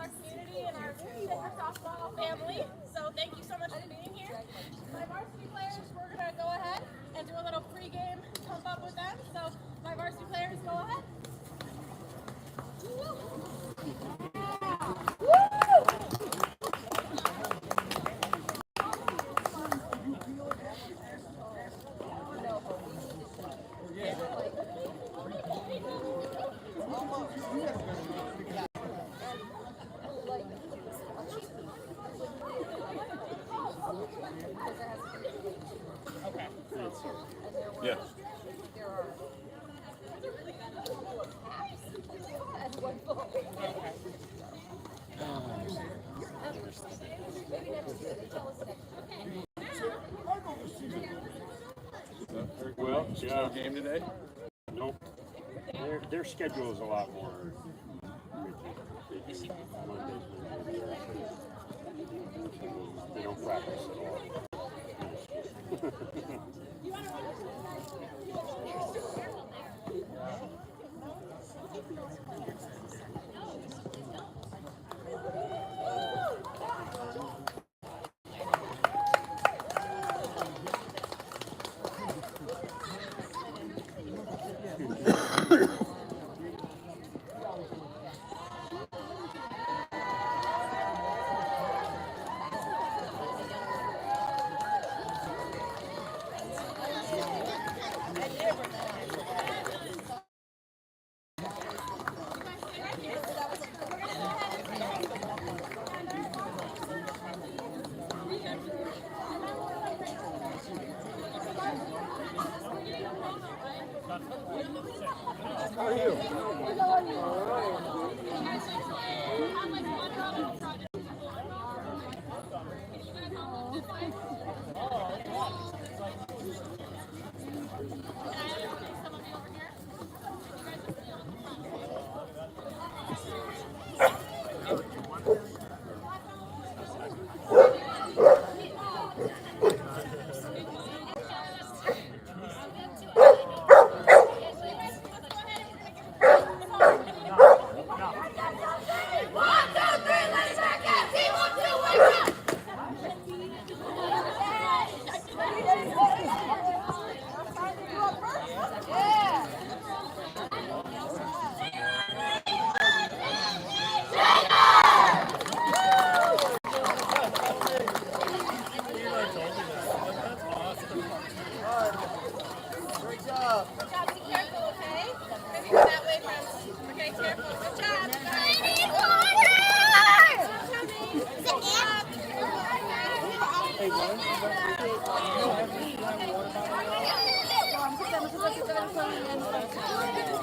our community and our Shaker softball family. So thank you so much for being here. My varsity players, we're going to go ahead and do a little pregame pump up with them. So my varsity players, go ahead. Yeah. Well, yeah. Game today? Nope. Their schedule is a lot more rigid. They don't practice at all. How are you?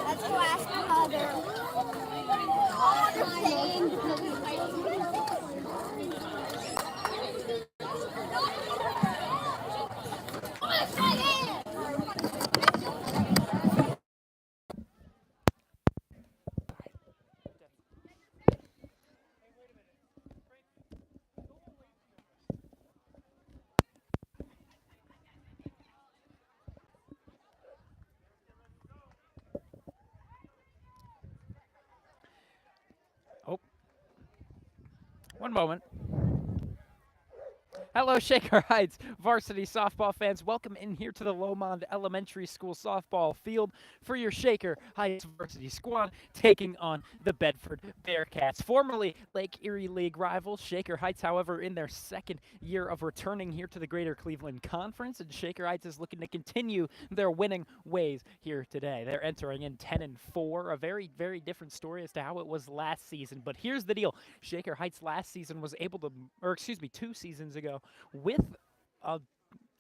Let's go ask her mother. Oh, one moment. Hello, Shaker Heights varsity softball fans. Welcome in here to the Lomond Elementary School softball field for your Shaker Heights varsity squad taking on the Bedford Bearcats. Formerly Lake Erie League rivals, Shaker Heights, however, in their second year of returning here to the Greater Cleveland Conference, and Shaker Heights is looking to continue their winning ways here today. They're entering in 10-4, a very, very different story as to how it was last season. But here's the deal. Shaker Heights last season was able to, or excuse me, 2 seasons ago, with a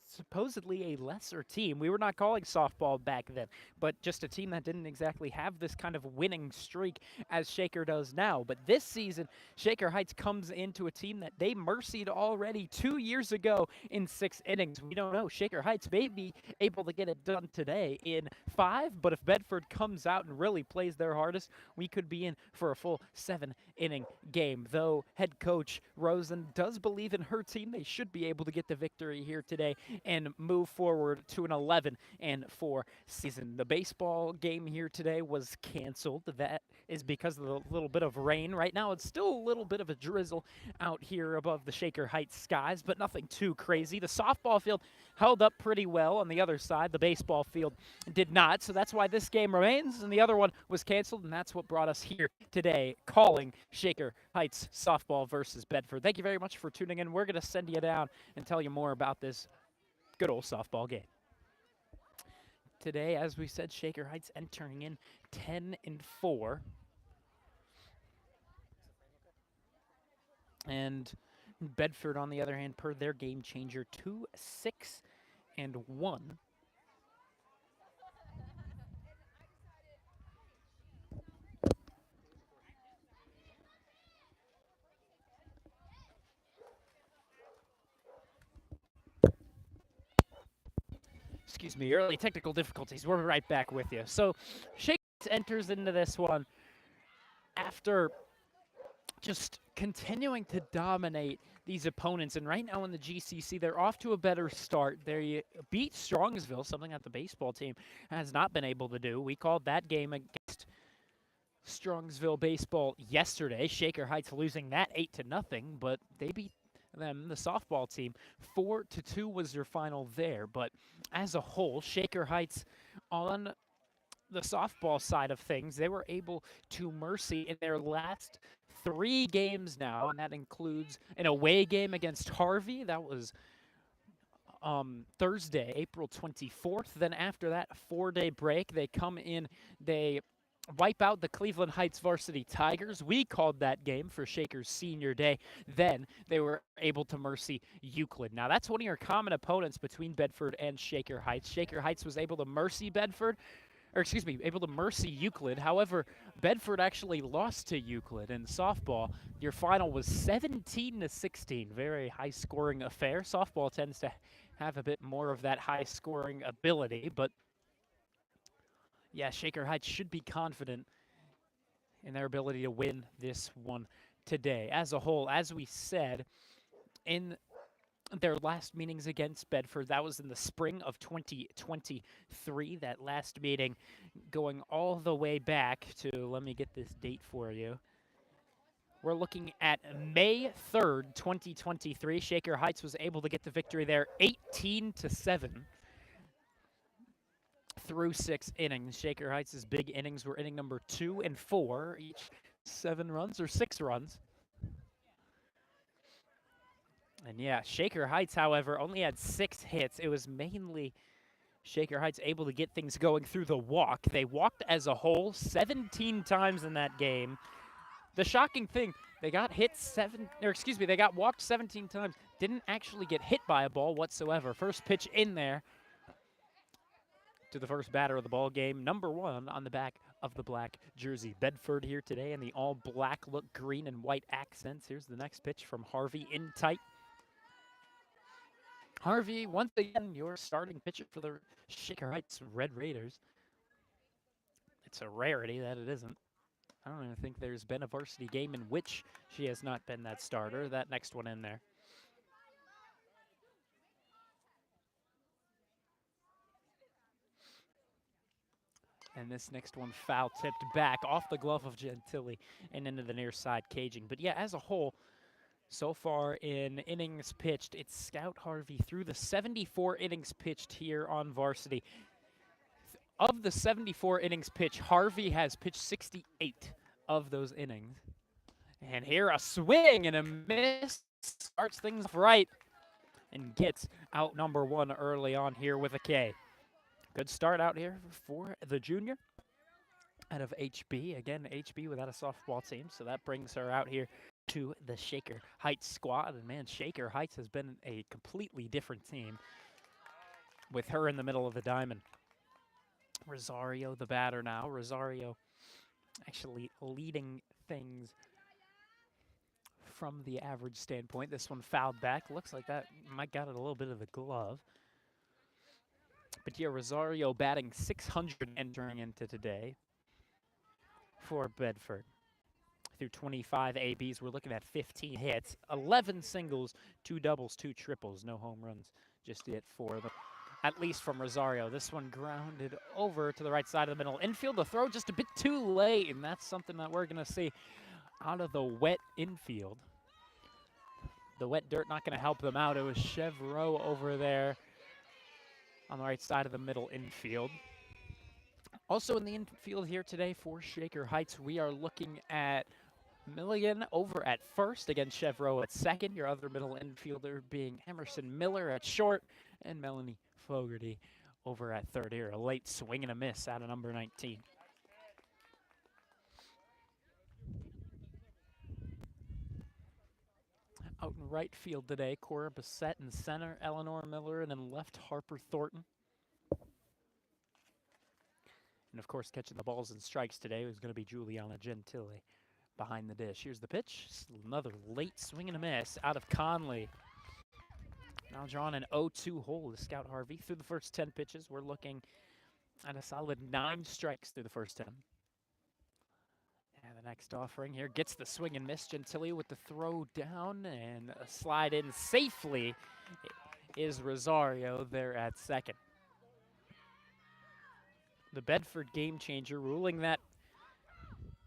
supposedly a lesser team. We were not calling softball back then, but just a team that didn't exactly have this kind of winning streak as Shaker does now. But this season, Shaker Heights comes into a team that they mercied already 2 years ago in 6 innings. We don't know. Shaker Heights may be able to get it done today in 5, but if Bedford comes out and really plays their hardest, we could be in for a full 7-inning game. Though head coach Rosen does believe in her team, they should be able to get the victory here today and move forward to an 11-4 season. The baseball game here today was canceled. That is because of the little bit of rain. Right now, it's still a little bit of a drizzle out here above the Shaker Heights skies, but nothing too crazy. The softball field held up pretty well on the other side. The baseball field did not, so that's why this game remains, and the other one was canceled, and that's what brought us here today, calling Shaker Heights softball versus Bedford. Thank you very much for tuning in. We're going to send you down and tell you more about this good old softball game. Today, as we said, Shaker Heights entering in 10-4. And Bedford, on the other hand, per their game changer, 2-6-1. Excuse me, early technical difficulties. We're right back with you. So, Shaker enters into this one after just continuing to dominate these opponents. And right now in the GCC, they're off to a better start. They beat Strongsville, something that the baseball team has not been able to do. We called that game against Strongsville baseball yesterday. Shaker Heights losing that 8-0, but they beat them, the softball team. 4-2 was their final there. But as a whole, Shaker Heights on the softball side of things, they were able to mercy in their last 3 games now, and that includes an away game against Harvey. That was Thursday, April 24th. Then after that 4-day break, they come in, they wipe out the Cleveland Heights Varsity Tigers. We called that game for Shaker's senior day. Then they were able to mercy Euclid. Now, that's one of your common opponents between Bedford and Shaker Heights. Shaker Heights was able to mercy able to mercy Euclid. However, Bedford actually lost to Euclid in softball. Your final was 17-16. Very high-scoring affair. Softball tends to have a bit more of that high-scoring ability, but yeah, Shaker Heights should be confident in their ability to win this one today. As a whole, as we said, in their last meetings against Bedford, that was in the spring of 2023. That last meeting going all the way back to, let me get this date for you. We're looking at May 3rd, 2023. Shaker Heights was able to get the victory there 18-7 through 6 innings. Shaker Heights' big innings were inning number 2 and 4, each 7 runs or 6 runs. And yeah, Shaker Heights, however, only had 6 hits. It was mainly Shaker Heights able to get things going through the walk. They walked as a whole 17 times in that game. The shocking thing, they got walked 17 times, didn't actually get hit by a ball whatsoever. First pitch in there to the first batter of the ball game, number 1 on the back of the black jersey. Bedford here today in the all black look, green and white accents. Here's the next pitch from Harvey in tight. Harvey, once again, your starting pitcher for the Shaker Heights Red Raiders. It's a rarity that it isn't. I don't even think there's been a varsity game in which she has not been that starter. That next one in there. And this next one foul tipped back off the glove of Gentili and into the near side caging. But yeah, as a whole, so far in innings pitched, it's Scout Harvey through the 74 innings pitched here on varsity. Of the 74 innings pitched, Harvey has pitched 68 of those innings. And here a swing and a miss starts things off right and gets out number 1 early on here with a K. Good start out here for the junior out of HB. Again, HB without a softball team, so that brings her out here to the Shaker Heights squad. And man, Shaker Heights has been a completely different team with her in the middle of the diamond. Rosario, the batter now. Rosario actually leading things from the average standpoint. This one fouled back. Looks like that might got it a little bit of the glove. But yeah, Rosario batting .600 entering into today for Bedford. Through 25 ABs, we're looking at 15 hits, 11 singles, 2 doubles, 2 triples, no home runs, just it for them. At least from Rosario. This one grounded over to the right side of the middle infield. The throw just a bit too late, and that's something that we're going to see out of the wet infield. The wet dirt not going to help them out. It was Chevreau over there on the right side of the middle infield. Also in the infield here today for Shaker Heights, we are looking at Milligan over at first, against Chevreau at second. Your other middle infielder being Emerson Miller at short, and Melanie Fogarty over at third here. A late swing and a miss out of number 19. Out in right field today, Cora Bissett in center, Eleanor Miller, and then left Harper Thornton. And of course, catching the balls and strikes today was going to be Juliana Gentile behind the dish. Here's the pitch. Another late swing and a miss out of Conley. Now drawing an 0-2 hole to Scout Harvey. Through the first 10 pitches, we're looking at a solid 9 strikes through the first 10. And the next offering here gets the swing and miss. Gentile with the throw down and a slide in safely is Rosario there at second. The Bedford game changer ruling that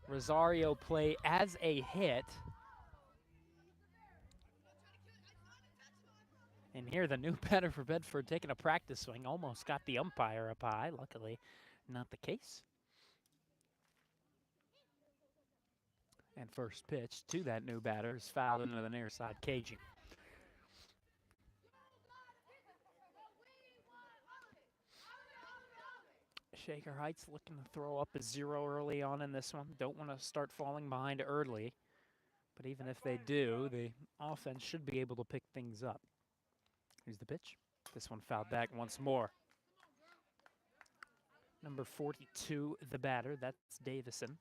Rosario play as a hit. And here the new batter for Bedford taking a practice swing. Almost got the umpire up high. Luckily, not the case. And first pitch to that new batter is fouled into the near side caging. Shaker Heights looking to throw up a 0 early on in this one. Don't want to start falling behind early. But even if they do, the offense should be able to pick things up. Here's the pitch. This one fouled back once more. Number 42, the batter. That's Davison.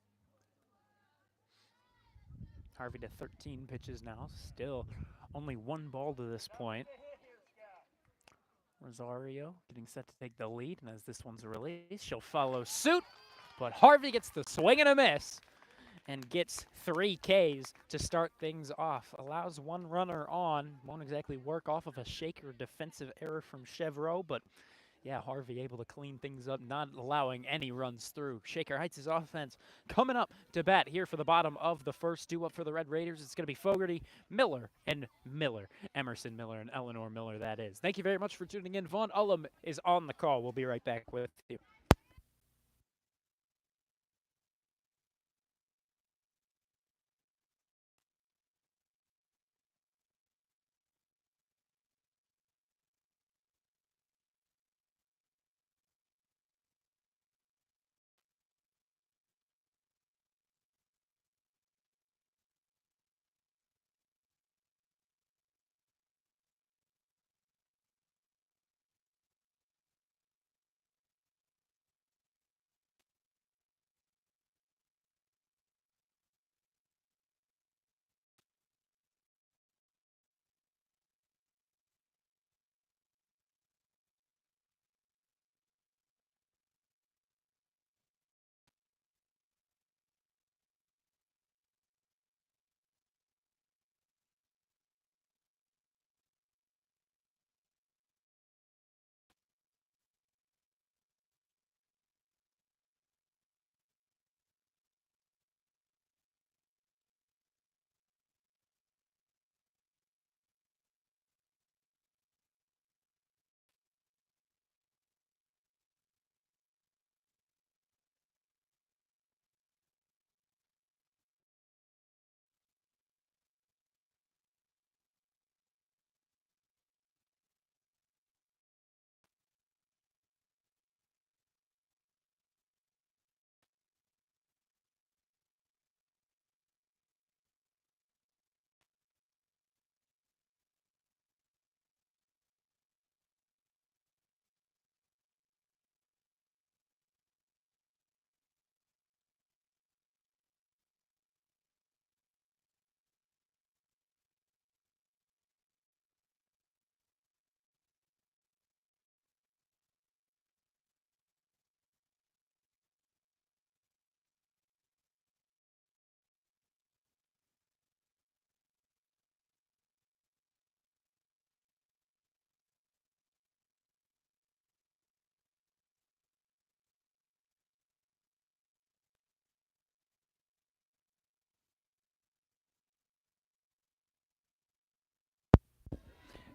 Harvey to 13 pitches now. Still only 1 ball to this point. Rosario getting set to take the lead, and as this one's released, she'll follow suit. But Harvey gets the swing and a miss and gets 3 Ks to start things off. Allows 1 runner on. Won't exactly work off of a Shaker defensive error from Chevreau, but yeah, Harvey able to clean things up, not allowing any runs through. Shaker Heights' offense coming up to bat here for the bottom of the first. Due up for the Red Raiders. It's going to be Fogarty, Miller, and Miller. Emerson Miller and Eleanor Miller, that is. Thank you very much for tuning in. Vaughn Ullum is on the call. We'll be right back with you.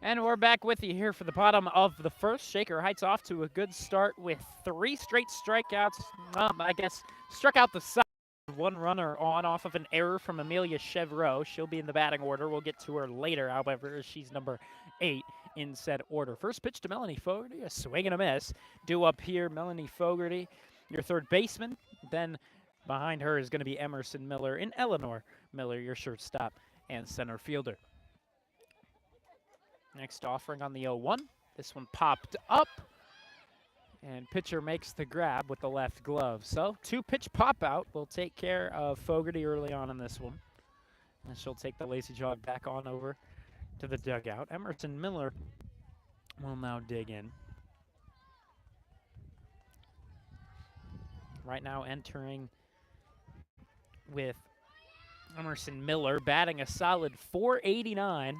And we're back with you here for the bottom of the first. Shaker Heights off to a good start with 3 straight strikeouts. I guess struck out the side. One runner on off of an error from Amelia Chevreau. She'll be in the batting order. We'll get to her later, however, as she's number 8 in said order. First pitch to Melanie Fogarty, a swing and a miss. Due up here, Melanie Fogarty, your third baseman. Then behind her is going to be Emerson Miller and Eleanor Miller, your shortstop and center fielder. Next offering on the 0-1. This one popped up. And pitcher makes the grab with the left glove. So 2-pitch pop out will take care of Fogarty early on in this one. And she'll take the lazy jog back on over to the dugout. Emerson Miller will now dig in. Right now entering with Emerson Miller batting a solid .489.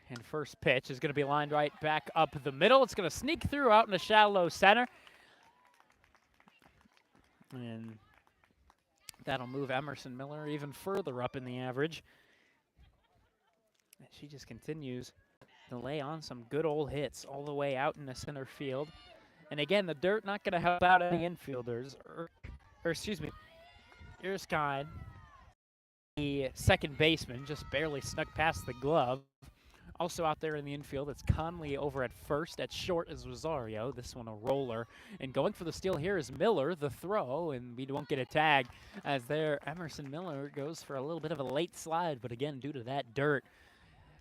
And first pitch is going to be lined right back up the middle. It's going to sneak through out in the shallow center. And that'll move Emerson Miller even further up in the average. And she just continues to lay on some good old hits all the way out in the center field. And again, the dirt not going to help out any infielders. Erskine, the second baseman, just barely snuck past the glove. Also out there in the infield, it's Conley over at first. At short is Rosario. This one a roller. And going for the steal here is Miller, the throw, and we won't get a tag as there Emerson Miller goes for a little bit of a late slide, but again, due to that dirt,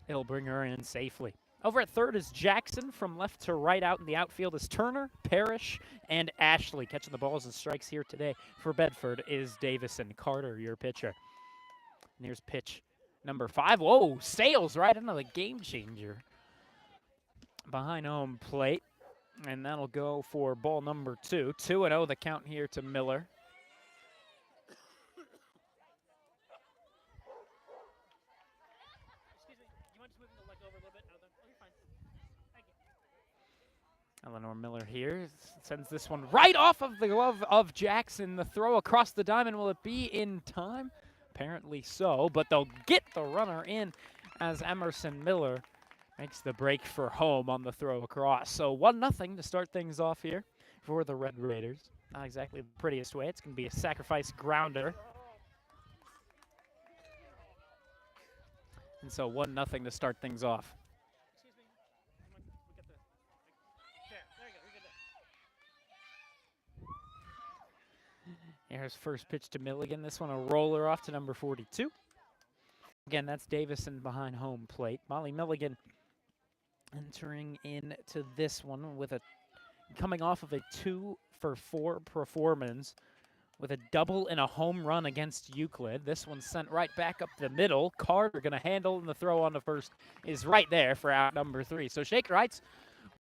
it'll bring her in safely. Over at third is Jackson. From left to right out in the outfield is Turner, Parrish, and Ashley. Catching the balls and strikes here today for Bedford is Davison. Carter, your pitcher. And here's pitch number 5. Whoa, sails right into the game changer behind home plate. And that'll go for ball number 2. 2-0 the count here to Miller. Eleanor Miller here sends this one right off of the glove of Jackson. The throw across the diamond, will it be in time? Apparently so, but they'll get the runner in as Emerson Miller makes the break for home on the throw across. So 1-0 to start things off here for the Red Raiders. Not exactly the prettiest way. It's going to be a sacrifice grounder. And so 1-0 to start things off. Here's first pitch to Milligan. This one a roller off to number 42. Again, that's Davison behind home plate. Molly Milligan entering into this one with coming off of a 2-for-4 performance with a double and a home run against Euclid. This one sent right back up the middle. Carter going to handle, and the throw on the first is right there for out number 3. So Shaker Heights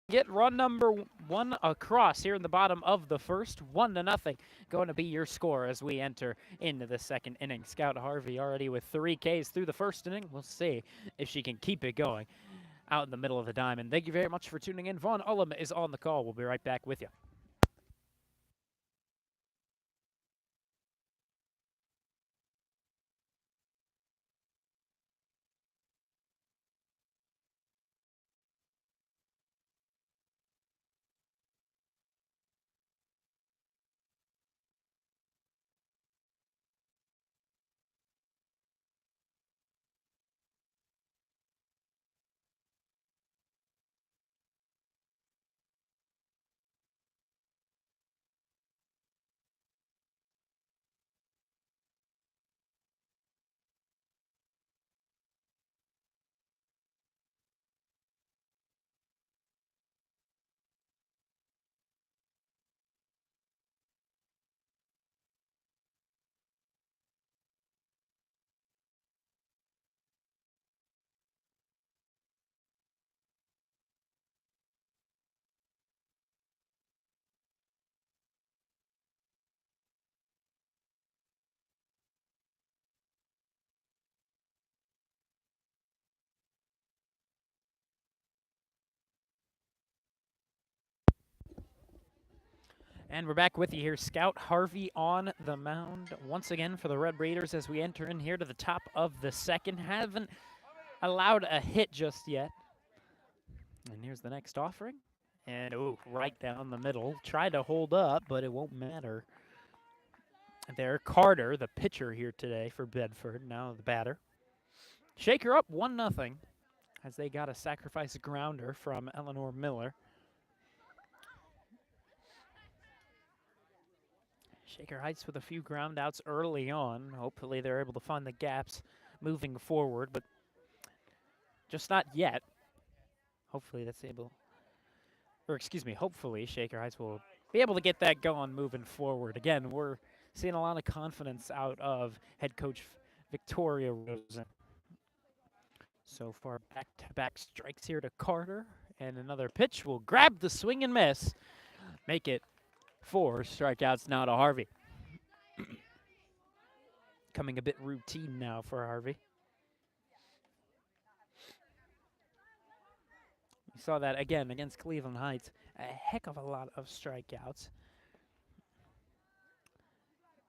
get run number 1 across here in the bottom of the first. 1-0 going to be your score as we enter into the second inning. Scout Harvey already with 3 Ks through the first inning. We'll see if she can keep it going out in the middle of the diamond. Thank you very much for tuning in. Vaughn Ullum is on the call. We'll be right back with you. And we're back with you here. Scout Harvey on the mound once again for the Red Raiders as we enter in here to the top of the second. Haven't allowed a hit just yet. And here's the next offering. And, oh, right down the middle. Tried to hold up, but it won't matter. There, Carter, the pitcher here today for Bedford, now the batter. Shaker up 1-0 as they got a sacrifice grounder from Eleanor Miller. Shaker Heights with a few ground outs early on. Hopefully they're able to find the gaps moving forward, but just not yet. Hopefully hopefully Shaker Heights will be able to get that going moving forward. Again, we're seeing a lot of confidence out of head coach Victoria Rosen. So far, back-to-back strikes here to Carter, and another pitch will grab the swing and miss. Make it 4 strikeouts now to Harvey. Coming a bit routine now for Harvey. We saw that again against Cleveland Heights. A heck of a lot of strikeouts.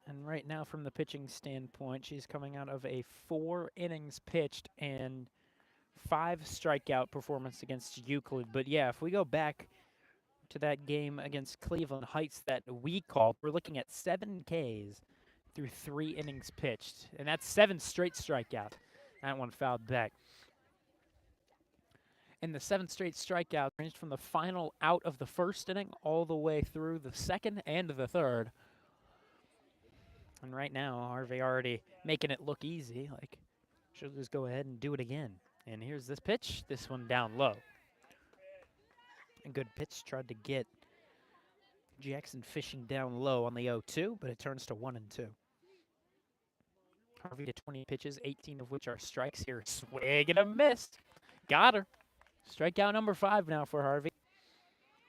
And right now, from the pitching standpoint, she's coming out of a 4 innings pitched and 5 strikeout performance against Euclid. But yeah, if we go back to that game against Cleveland Heights that we called, we're looking at 7 Ks through 3 innings pitched. And that's 7 straight strikeouts. That one fouled back. And the 7 straight strikeouts ranged from the final out of the first inning all the way through the second and the third. And right now, Harvey already making it look easy. Like, she'll just go ahead and do it again. And here's this pitch. This one down low. A good pitch. Tried to get Jackson fishing down low on the 0-2, but it turns to 1-2. Harvey to 20 pitches, 18 of which are strikes here. Swing and a miss. Got her. Strikeout number 5 now for Harvey.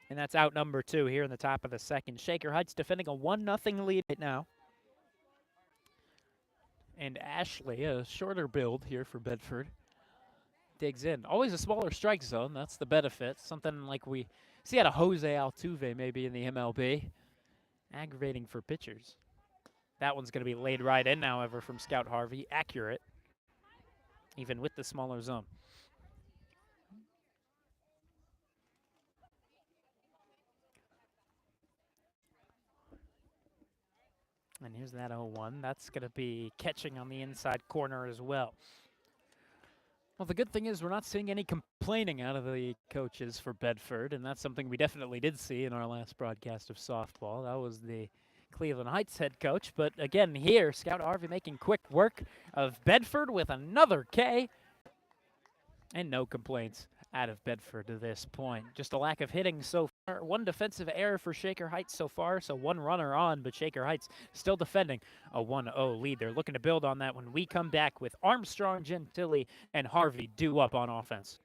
And that's out number 2 here in the top of the second. Shaker Heights defending a 1-0 lead right now. And Ashley, a shorter build here for Bedford, digs in. Always a smaller strike zone. That's the benefit. Something like we see out of Jose Altuve maybe in the MLB. Aggravating for pitchers. That one's going to be laid right in, however, from Scout Harvey. Accurate, even with the smaller zone. And here's that 0-1. That's going to be catching on the inside corner as well. Well, the good thing is we're not seeing any complaining out of the coaches for Bedford, and that's something we definitely did see in our last broadcast of softball. That was the Cleveland Heights head coach. But again, here, Scout Harvey making quick work of Bedford with another K. And no complaints out of Bedford to this point. Just a lack of hitting so far. 1 defensive error for Shaker Heights so far, so 1 runner on, but Shaker Heights still defending a 1-0 lead. They're looking to build on that when we come back with Armstrong, Gentili, and Harvey due up on offense.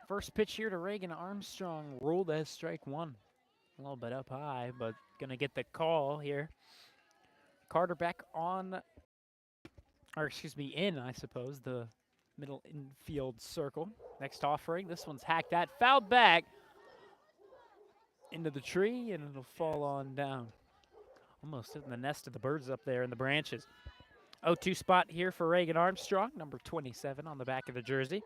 First pitch here to Reagan Armstrong, rolled as strike 1. A little bit up high, but gonna get the call here. Carter back on, or excuse me, in, I suppose, the middle infield circle. Next offering, this one's hacked at, fouled back into the tree, and it'll fall on down. Almost hitting the nest of the birds up there in the branches. 0-2 spot here for Reagan Armstrong, number 27 on the back of the jersey.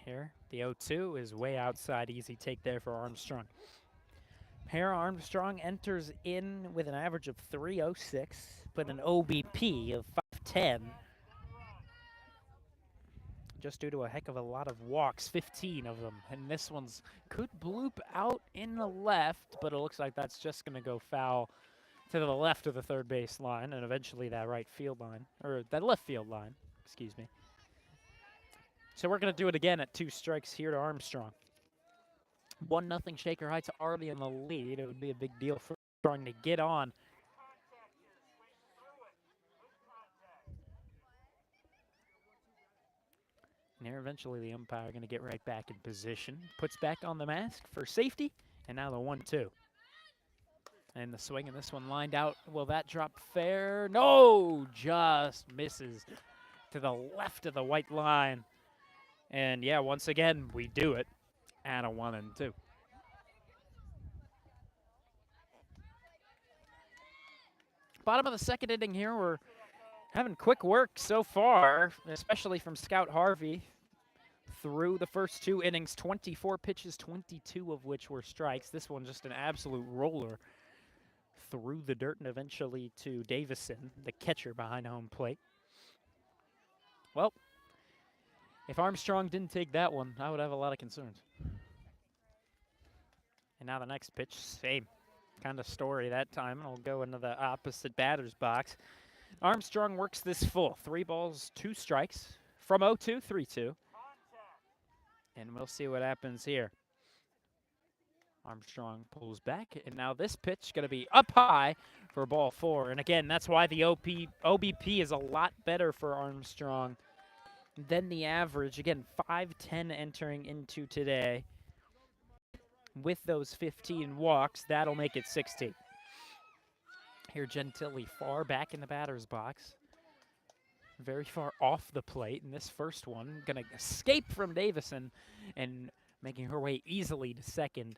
Here, the 0-2 is way outside. Easy take there for Armstrong. Hera Armstrong enters in with an average of 3.06, but an OBP of 5.10. Just due to a heck of a lot of walks, 15 of them. And this one's could bloop out in the left, but it looks like that's just going to go foul to the left of the third base line and eventually that right field line, or that left field line, excuse me. So we're going to do it again at 2 strikes here to Armstrong. 1-0 Shaker Heights already in the lead. It would be a big deal for Armstrong to get on. And here eventually the umpire going to get right back in position. Puts back on the mask for safety. And now the 1-2. And the swing and this one lined out. Will that drop fair? No! Just misses to the left of the white line. And yeah, once again, we do it at a 1-2. Bottom of the second inning here, we're having quick work so far, especially from Scout Harvey. Through the first 2 innings, 24 pitches, 22 of which were strikes. This one just an absolute roller through the dirt and eventually to Davison, the catcher behind home plate. Well, if Armstrong didn't take that one, I would have a lot of concerns. And now the next pitch, same kind of story that time. I'll go into the opposite batter's box. Armstrong works this full. 3 balls, 2 strikes. From 0-2, 3-2. And we'll see what happens here. Armstrong pulls back, and now this pitch going to be up high for ball 4. And again, that's why the OBP is a lot better for Armstrong than the average. Again, 5.10 entering into today. With those 15 walks, that'll make it 16. Here, Gentili far back in the batter's box. Very far off the plate. And this first one going to escape from Davison and making her way easily to second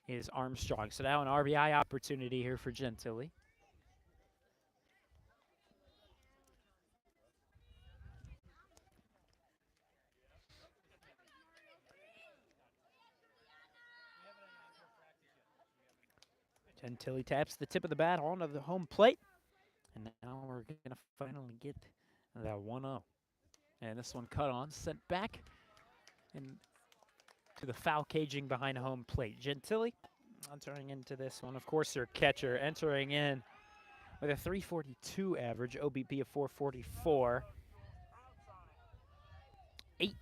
is Armstrong. So now an RBI opportunity here for Gentili. Gentili taps the tip of the bat onto the home plate. And now we're going to finally get that 1-0. And this one cut on, sent back and to the foul caging behind home plate. Gentili entering into this one. Of course, their catcher entering in with a 342 average, OBP of 444. 8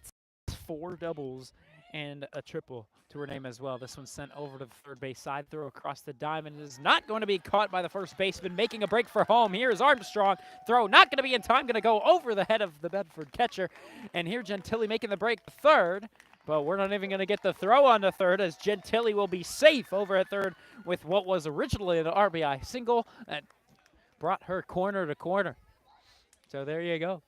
4 doubles and a triple to her name as well. This one sent over to the third base side, throw across the diamond. Is not going to be caught by the first baseman, making a break for home. Here is Armstrong. Throw not going to be in time, going to go over the head of the Bedford catcher. And here Gentili making the break to third, but we're not even going to get the throw on to third as Gentili will be safe over at third with what was originally an RBI single that brought her corner to corner. So there you go.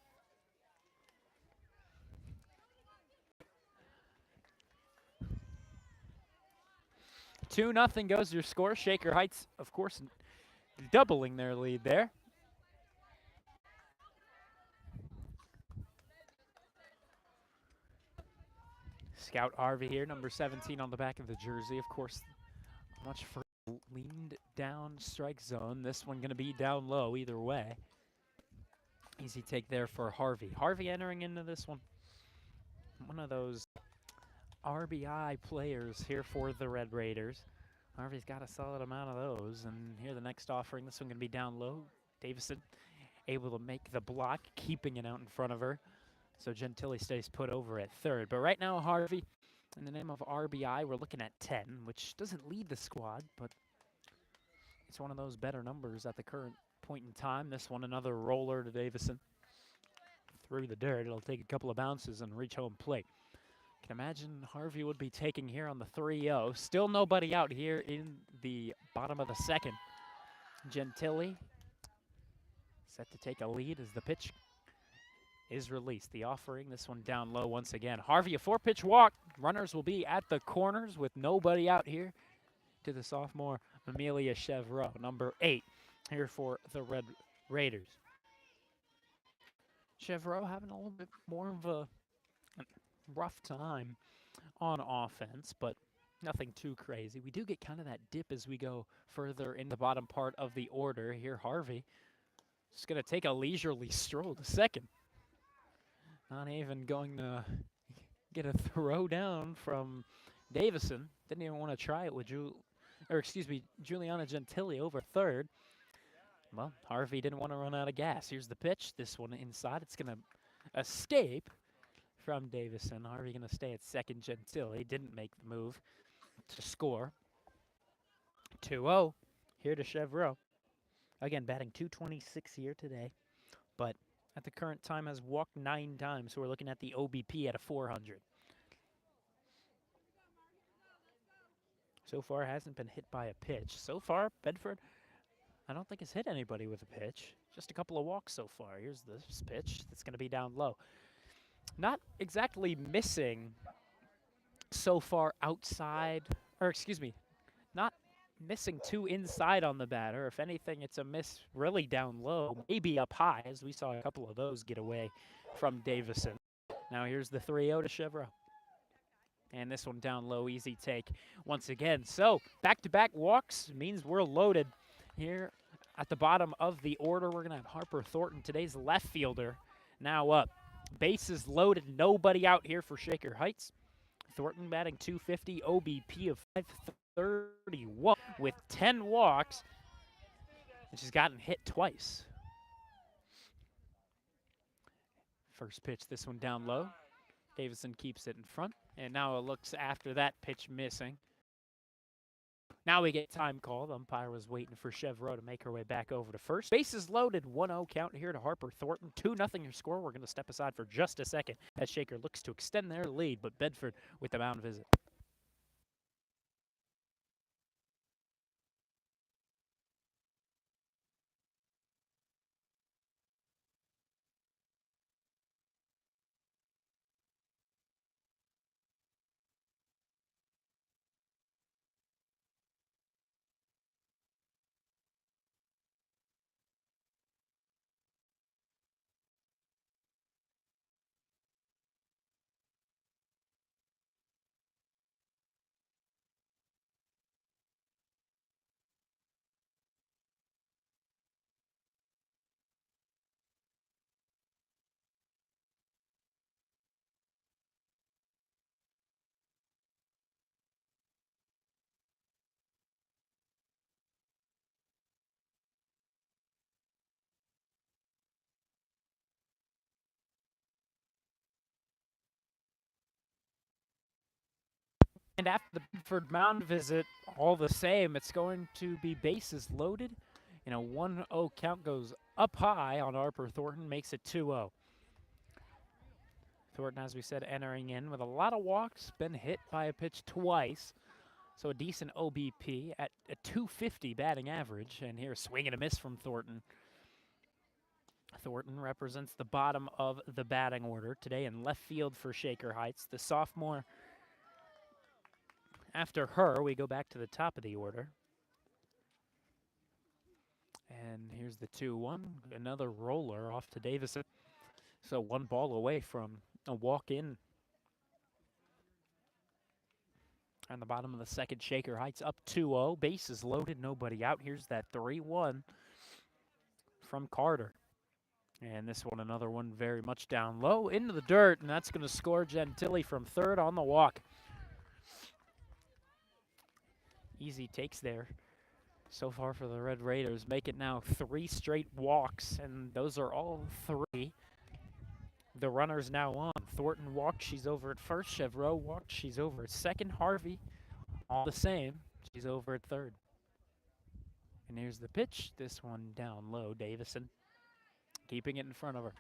2-0 goes your score. Shaker Heights, of course, doubling their lead there. Scout Harvey here, number 17 on the back of the jersey. Of course, much further leaned down strike zone. This one going to be down low either way. Easy take there for Harvey. Harvey entering into this one. One of those RBI players here for the Red Raiders. Harvey's got a solid amount of those. And here the next offering, this one going to be down low. Davison able to make the block, keeping it out in front of her. So Gentili stays put over at third. But right now, Harvey, in the name of RBI, we're looking at 10, which doesn't lead the squad, but it's one of those better numbers at the current point in time. This one, another roller to Davison. Through the dirt, it'll take a couple of bounces and reach home plate. Can imagine Harvey would be taking here on the 3-0. Still nobody out here in the bottom of the second. Gentili set to take a lead as the pitch is released. The offering, this one down low once again. Harvey, a 4-pitch walk. Runners will be at the corners with nobody out here to the sophomore Amelia Chevreau, number 8, here for the Red Raiders. Chevreau having a little bit more of a rough time on offense, but nothing too crazy. We do get kind of that dip as we go further in the bottom part of the order. Here, Harvey just going to take a leisurely stroll to second. Not even going to get a throw down from Davison. Didn't even want to try it with Juliana Gentili over third. Well, Harvey didn't want to run out of gas. Here's the pitch. This one inside. It's going to escape from Davison. Harvey going to stay at second. Gentili didn't make the move to score. 2-0 here to Chevreau. Again, batting .226 here today, but at the current time has walked 9 times, so we're looking at the OBP at a 400. So far, hasn't been hit by a pitch. So far, Bedford, I don't think has hit anybody with a pitch. Just a couple of walks so far. Here's this pitch that's going to be down low. Not exactly missing so far outside, or excuse me, not missing too inside on the batter. If anything, it's a miss really down low, maybe up high, as we saw a couple of those get away from Davison. Now here's the 3-0 to Chevreau. And this one down low, easy take once again. So back-to-back walks means we're loaded here at the bottom of the order. We're going to have Harper Thornton, today's left fielder, now up. Bases loaded, nobody out here for Shaker Heights. Thornton batting .250, OBP of .531 with 10 walks, and she's gotten hit twice. First pitch, this one down low. Davison keeps it in front, and now it looks after that pitch missing. Now we get time call. The umpire was waiting for Chevreau to make her way back over to first. Bases loaded, 1-0 count here to Harper Thornton. 2-0 your score. We're going to step aside for just a second as Shaker looks to extend their lead, but Bedford with the mound visit. And after the Bedford mound visit, all the same, it's going to be bases loaded. And a 1-0 count goes up high on Harper Thornton, makes it 2-0. Thornton, as we said, entering in with a lot of walks, been hit by a pitch twice. So a decent OBP at a .250 batting average. And here, swing and a miss from Thornton. Thornton represents the bottom of the batting order today in left field for Shaker Heights. The sophomore. After her, we go back to the top of the order. And here's the 2-1. Another roller off to Davison. So 1 ball away from a walk-in. On the bottom of the second, Shaker Heights up 2-0. Bases loaded, nobody out. Here's that 3-1 from Carter. And this one, another one very much down low into the dirt. And that's going to score Gentili from third on the walk. Easy takes there so far for the Red Raiders. Make it now 3 straight walks, and those are all 3. The runner's now on. Thornton walked, she's over at first. Chevreau walked, she's over at second. Harvey, all the same, she's over at third. And here's the pitch. This one down low. Davison keeping it in front of her.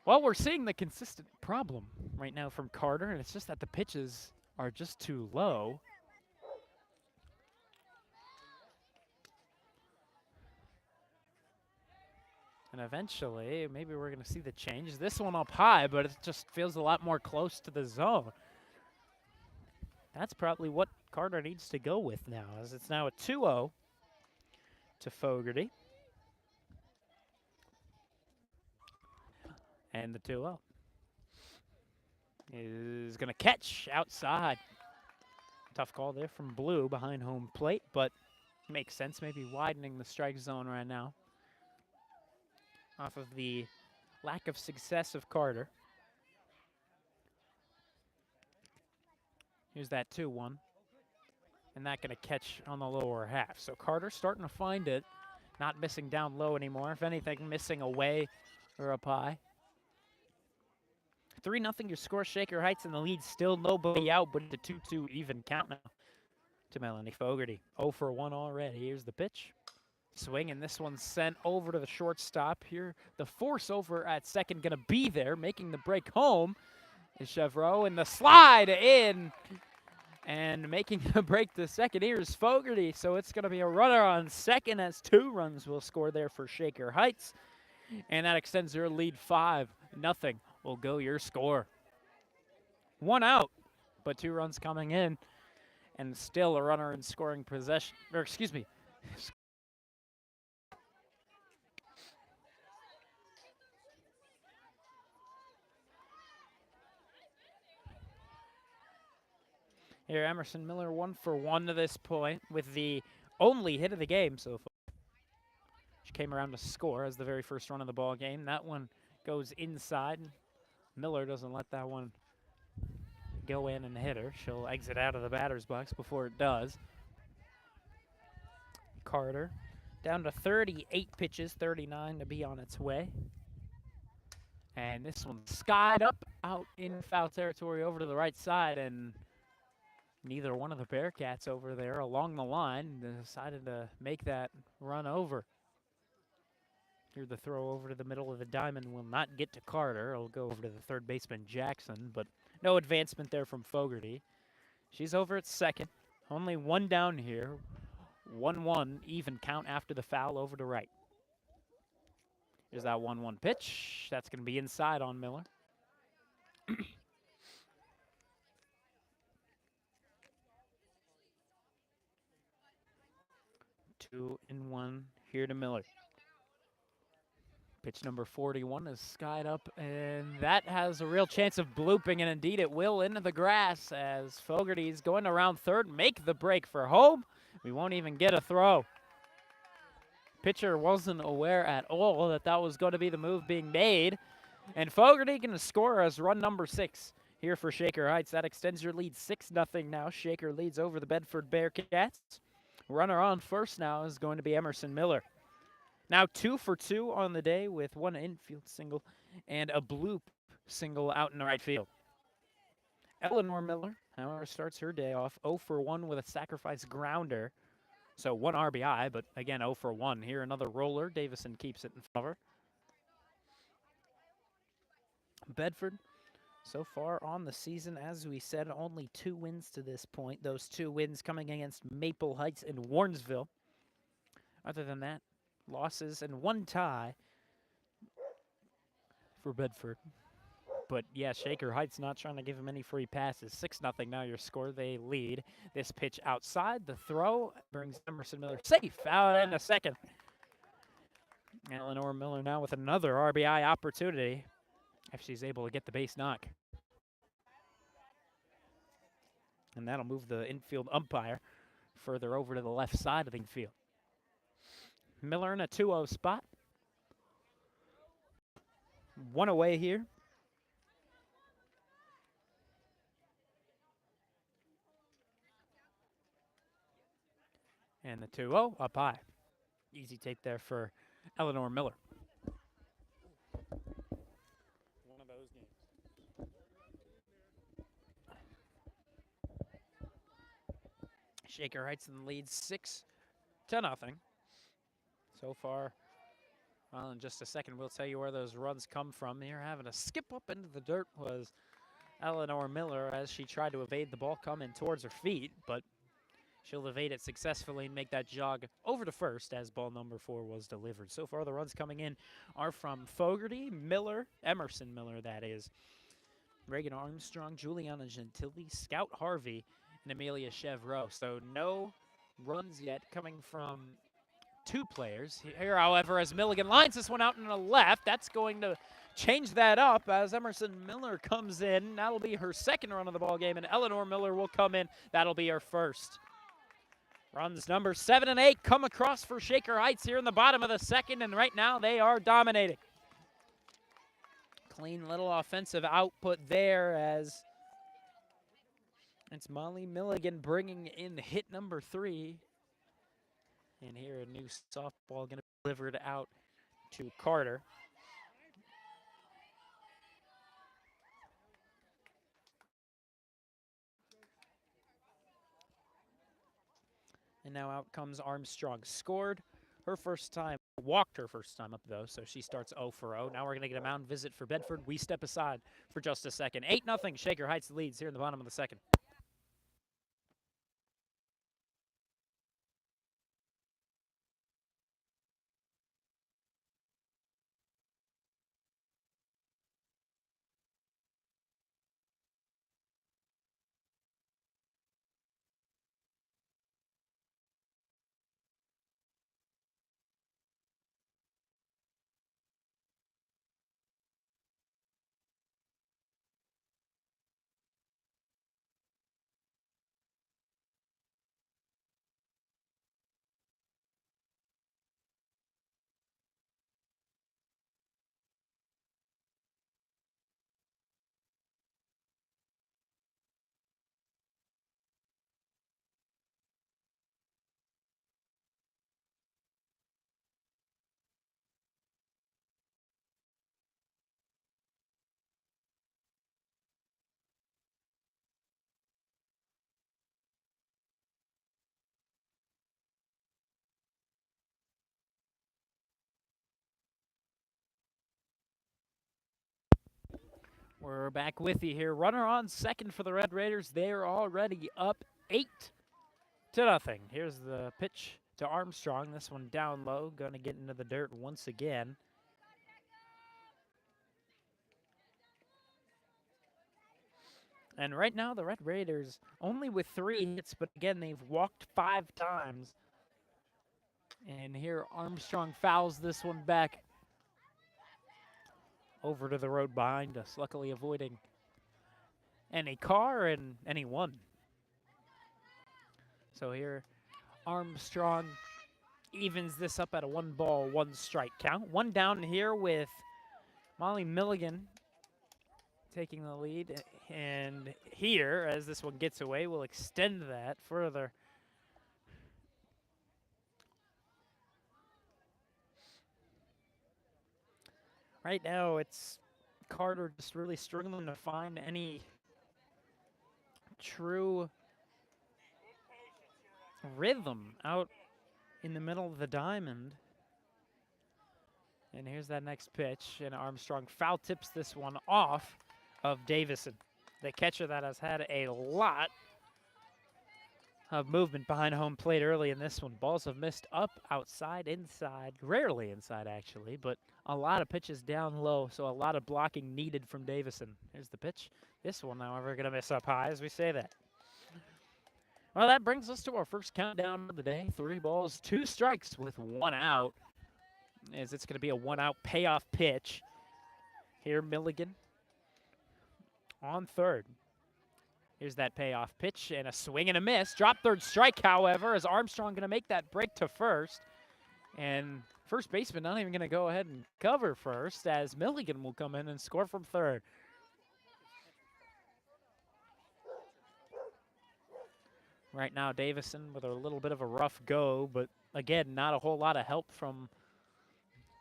Well, we're seeing the consistent problem right now from Carter, and it's just that the pitches are just too low. And eventually, maybe we're going to see the change. This one up high, but it just feels a lot more close to the zone. That's probably what Carter needs to go with now, as it's now a 2-0 to Fogarty. And the 2-0 is going to catch outside. Tough call there from Blue behind home plate, but makes sense. Maybe widening the strike zone right now off of the lack of success of Carter. Here's that 2-1. And that going to catch on the lower half. So Carter starting to find it. Not missing down low anymore. If anything, missing away or up high. 3-0 your score. Shaker Heights in the lead. Still nobody out, but it's a 2-2 even count now to Melanie Fogarty. 0 for 1 already. Here's the pitch. Swing, and this one's sent over to the shortstop. Here, the force over at second going to be there. Making the break home is Chevreau, and the slide in. And making the break to second, here's Fogarty. So it's going to be a runner on second, as 2 runs will score there for Shaker Heights. And that extends their lead 5-0. Will go your score. 1 out, but 2 runs coming in. And still a runner in scoring possession. Or excuse me. Here, Emerson Miller 1 for 1 to this point with the only hit of the game so far. She came around to score as the very first run of the ball game. That one goes inside. Miller doesn't let that one go in and hit her. She'll exit out of the batter's box before it does. Carter down to 38 pitches, 39 to be on its way. And this one skied up out in foul territory over to the right side, and neither one of the Bearcats over there along the line decided to make that run over. Here the throw over to the middle of the diamond will not get to Carter. It'll go over to the third baseman, Jackson, but no advancement there from Fogarty. She's over at second. Only 1 down here. 1-1 even count after the foul over to right. Here's that 1-1 pitch. That's going to be inside on Miller. 2-1 here to Miller. Pitch number 41 is skied up, and that has a real chance of blooping, and indeed it will, into the grass as Fogarty's going around third, make the break for home. We won't even get a throw. Pitcher wasn't aware at all that that was going to be the move being made, and Fogarty going to score as run number 6 here for Shaker Heights. That extends your lead 6-0 now. Shaker leads over the Bedford Bearcats. Runner on first now is going to be Emerson Miller. Now 2 for 2 on the day with 1 infield single and a bloop single out in the right field. Eleanor Miller, however, starts her day off 0 for 1 with a sacrifice grounder. So 1 RBI, but again 0 for 1. Here another roller. Davison keeps it in front of her. Bedford, so far on the season, as we said, only 2 wins to this point. Those 2 wins coming against Maple Heights and Warrensville. Other than that, losses and 1 tie for Bedford. But yeah, Shaker Heights not trying to give him any free passes. 6-0 now your score. They lead. This pitch outside. The throw brings Emerson Miller safe out in a second. Eleanor Miller now with another RBI opportunity if she's able to get the base knock. And that'll move the infield umpire further over to the left side of the infield. Miller in a 2-0 spot. 1 away here. And the 2-0 up high. Easy take there for Eleanor Miller. One of those games. Shaker Heights in the lead 6-0. So far, well, in just a second, we'll tell you where those runs come from. Here, having to skip up into the dirt was Eleanor Miller as she tried to evade the ball coming towards her feet, but she'll evade it successfully and make that jog over to first as ball number 4 was delivered. So far, the runs coming in are from Fogarty, Miller, Emerson Miller, that is, Reagan Armstrong, Juliana Gentili, Scout Harvey, and Amelia Chevreau. So no runs yet coming from 2 players. Here, however, as Milligan lines this one out in the left, that's going to change that up as Emerson Miller comes in. That'll be her second run of the ball game, and Eleanor Miller will come in. That'll be her first. Runs number 7 and 8 come across for Shaker Heights here in the bottom of the second, and right now they are dominating. Clean little offensive output there as it's Molly Milligan bringing in hit number 3. And here a new softball going to be delivered out to Carter. And now out comes Armstrong. Scored her first time, walked her first time up though, so she starts 0 for 0. Now we're going to get a mound visit for Bedford. We step aside for just a second. 8-0, Shaker Heights leads here in the bottom of the second. We're back with you here. Runner on second for the Red Raiders. They're already up 8-0. Here's the pitch to Armstrong. This one down low, going to get into the dirt once again. And right now, the Red Raiders only with 3 hits, but again, they've walked 5 times. And here Armstrong fouls this one back over to the road behind us, luckily avoiding any car and anyone. So here Armstrong evens this up at a 1-ball, 1-strike count. One down here with Molly Milligan taking the lead. And here, as this one gets away, we'll extend that further. Right now, it's Carter just really struggling to find any true rhythm out in the middle of the diamond. And here's that next pitch, and Armstrong foul tips this one off of Davison, the catcher that has had a lot of movement behind home plate early in this one. Balls have missed up, outside, inside, rarely inside actually, but a lot of pitches down low, so a lot of blocking needed from Davison. Here's the pitch. This one, however, going to miss up high as we say that. Well, that brings us to our first countdown of the day. 3 balls, 2 strikes with 1 out, as it's going to be a 1-out payoff pitch. Here, Milligan on third. Here's that payoff pitch, and a swing and a miss. Drop third strike, however, as Armstrong going to make that break to first. And first baseman not even going to go ahead and cover first, as Milligan will come in and score from third. Right now, Davison with a little bit of a rough go, but again, not a whole lot of help from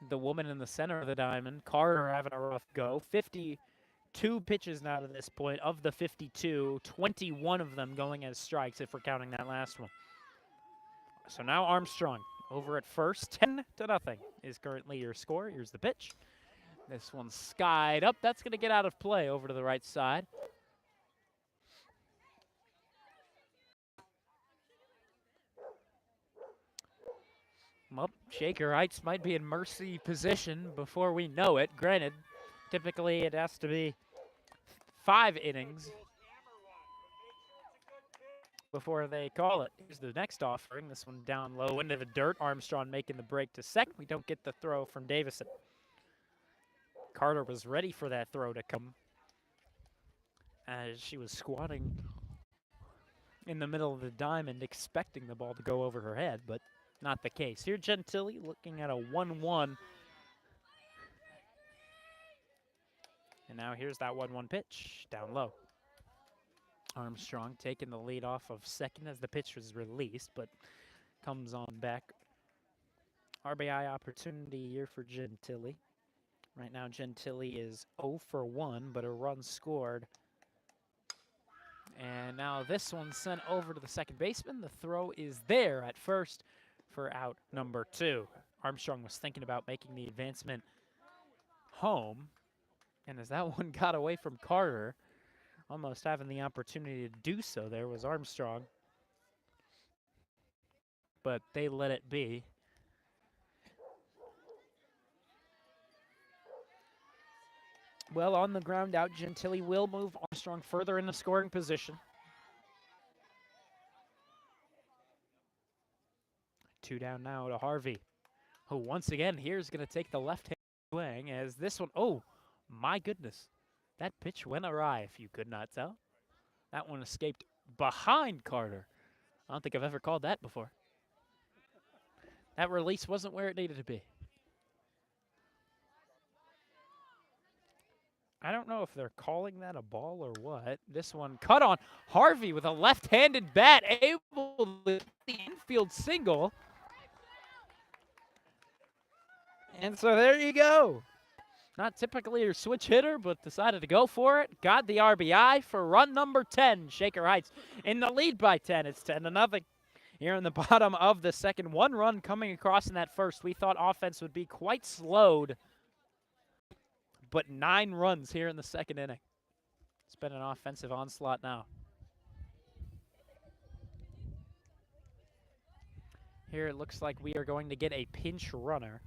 the woman in the center of the diamond. Carter having a rough go. 52 pitches now to this point. Of the 52, 21 of them going as strikes if we're counting that last one. So now Armstrong over at first. 10-0 is currently your score. Here's the pitch. This one's skied up. That's going to get out of play over to the right side. Well, Shaker Heights might be in mercy position before we know it. Granted, typically it has to be 5 innings before they call it. Here's the next offering. This one down low into the dirt. Armstrong making the break to second. We don't get the throw from Davison. Carter was ready for that throw to come as she was squatting in the middle of the diamond expecting the ball to go over her head, but not the case. Here Gentili looking at a 1-1. And now here's that 1-1 pitch down low. Armstrong taking the lead off of second as the pitch was released, but comes on back. RBI opportunity here for Gentili. Right now Gentili is 0 for 1, but a run scored. And now this one sent over to the second baseman. The throw is there at first for out number 2. Armstrong was thinking about making the advancement home. And as that one got away from Carter, almost having the opportunity to do so there was Armstrong. But they let it be. Well, on the ground out, Gentili will move Armstrong further into scoring position. 2 down now to Harvey, who once again here is going to take the left-hand swing as this one, oh my goodness, that pitch went awry if you could not tell. That one escaped behind Carter. I don't think I've ever called that before. That release wasn't where it needed to be. I don't know if they're calling that a ball or what. This one cut on Harvey with a left-handed bat, able to get the infield single. And so there you go. Not typically your switch hitter, but decided to go for it. Got the RBI for run number 10. Shaker Heights in the lead by 10. It's 10-0. Here in the bottom of the second. 1 run coming across in that first. We thought offense would be quite slowed, but 9 runs here in the second inning. It's been an offensive onslaught now. Here it looks like we are going to get a pinch runner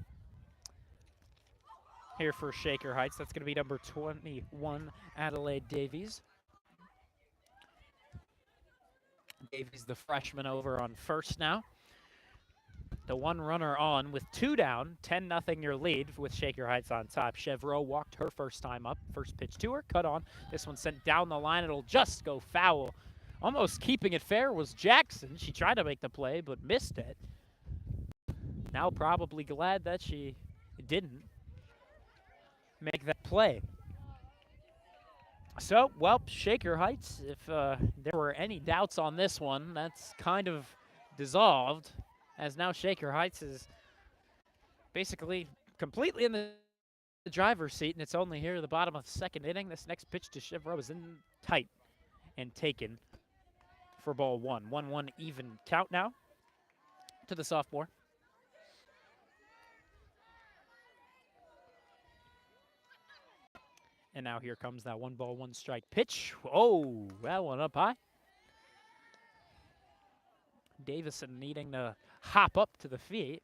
here for Shaker Heights. That's going to be number 21, Adelaide Davies. Davies, the freshman, over on first now. The 1 runner on with 2 down, 10-0 your lead with Shaker Heights on top. Chevreau walked her first time up. First pitch to her, cut on. This one sent down the line. It'll just go foul. Almost keeping it fair was Jackson. She tried to make the play, but missed it. Now probably glad that she didn't make that play. So, well, Shaker Heights, if there were any doubts on this one, that's kind of dissolved, as now Shaker Heights is basically completely in the driver's seat, and it's only here at the bottom of the second inning. This next pitch to Chevreau is in tight and taken for ball 1. 1-1 even count now to the sophomore. And now here comes that 1-1 strike pitch. Oh, that one up high. Davison needing to hop up to the feet.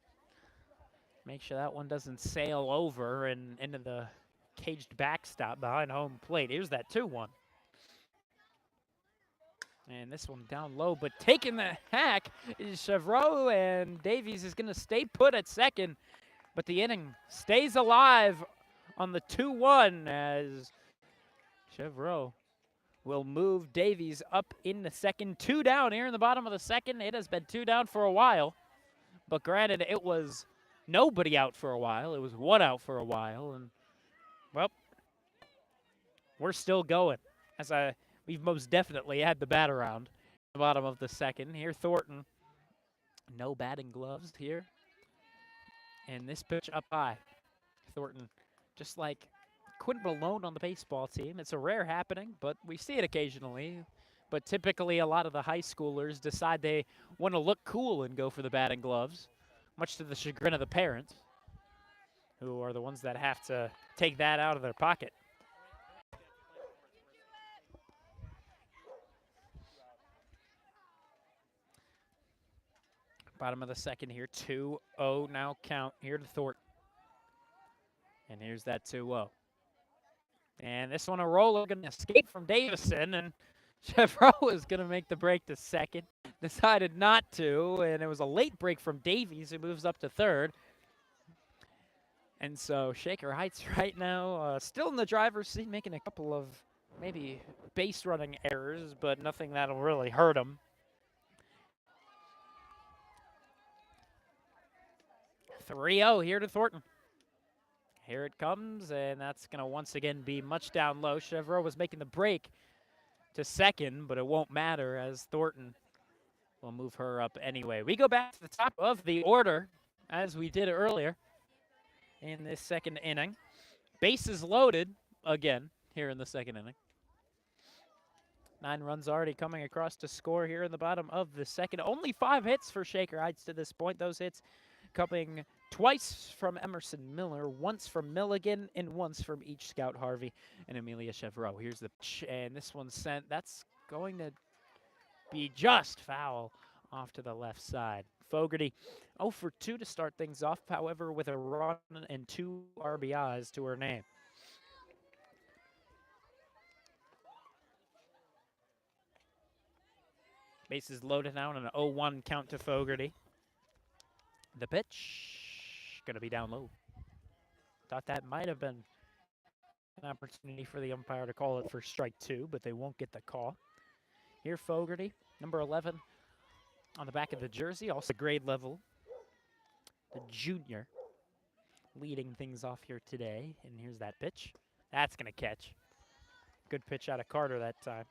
Make sure that one doesn't sail over and into the caged backstop behind home plate. Here's that 2-1. And this one down low, but taking the hack is Chevreau, and Davies is going to stay put at second. But the inning stays alive on the 2-1 as Chevreau will move Davies up in the second. 2 down here in the bottom of the second. It has been 2 down for a while. But granted, it was nobody out for a while. It was 1 out for a while. And, well, we're still going. We've most definitely had the bat around in the bottom of the second. Here, Thornton. No batting gloves here. And this pitch up high. Thornton, just like Quinn Malone on the baseball team. It's a rare happening, but we see it occasionally. But typically a lot of the high schoolers decide they want to look cool and go for the batting gloves, much to the chagrin of the parents, who are the ones that have to take that out of their pocket. Bottom of the second here, 2-0 now count here to Thornton. And here's that 2-0. And this one, a roller going to escape from Davison, and Chevrolet was going to make the break to second, decided not to, and it was a late break from Davies, who moves up to third. And so Shaker Heights right now still in the driver's seat, making a couple of maybe base running errors, but nothing that'll really hurt them. 3-0 here to Thornton. Here it comes, and that's going to once again be much down low. Chevrolet was making the break to second, but it won't matter as Thornton will move her up anyway. We go back to the top of the order as we did earlier in this second inning. Bases loaded again here in the second inning. 9 runs already coming across to score here in the bottom of the second. Only 5 hits for Shaker Heights to this point. Those hits coming twice from Emerson Miller, once from Milligan, and once from each Scout Harvey and Amelia Chevrolet. Here's the pitch, and this one's sent. That's going to be just foul off to the left side. Fogarty 0 for 2 to start things off, however, with a run and 2 RBIs to her name. Bases loaded now on an 0-1 count to Fogarty. The pitch going to be down low. Thought that might have been an opportunity for the umpire to call it for strike 2, but they won't get the call. Here Fogarty, number 11, on the back of the jersey, also grade level. The junior leading things off here today. And here's that pitch. That's going to catch. Good pitch out of Carter that time.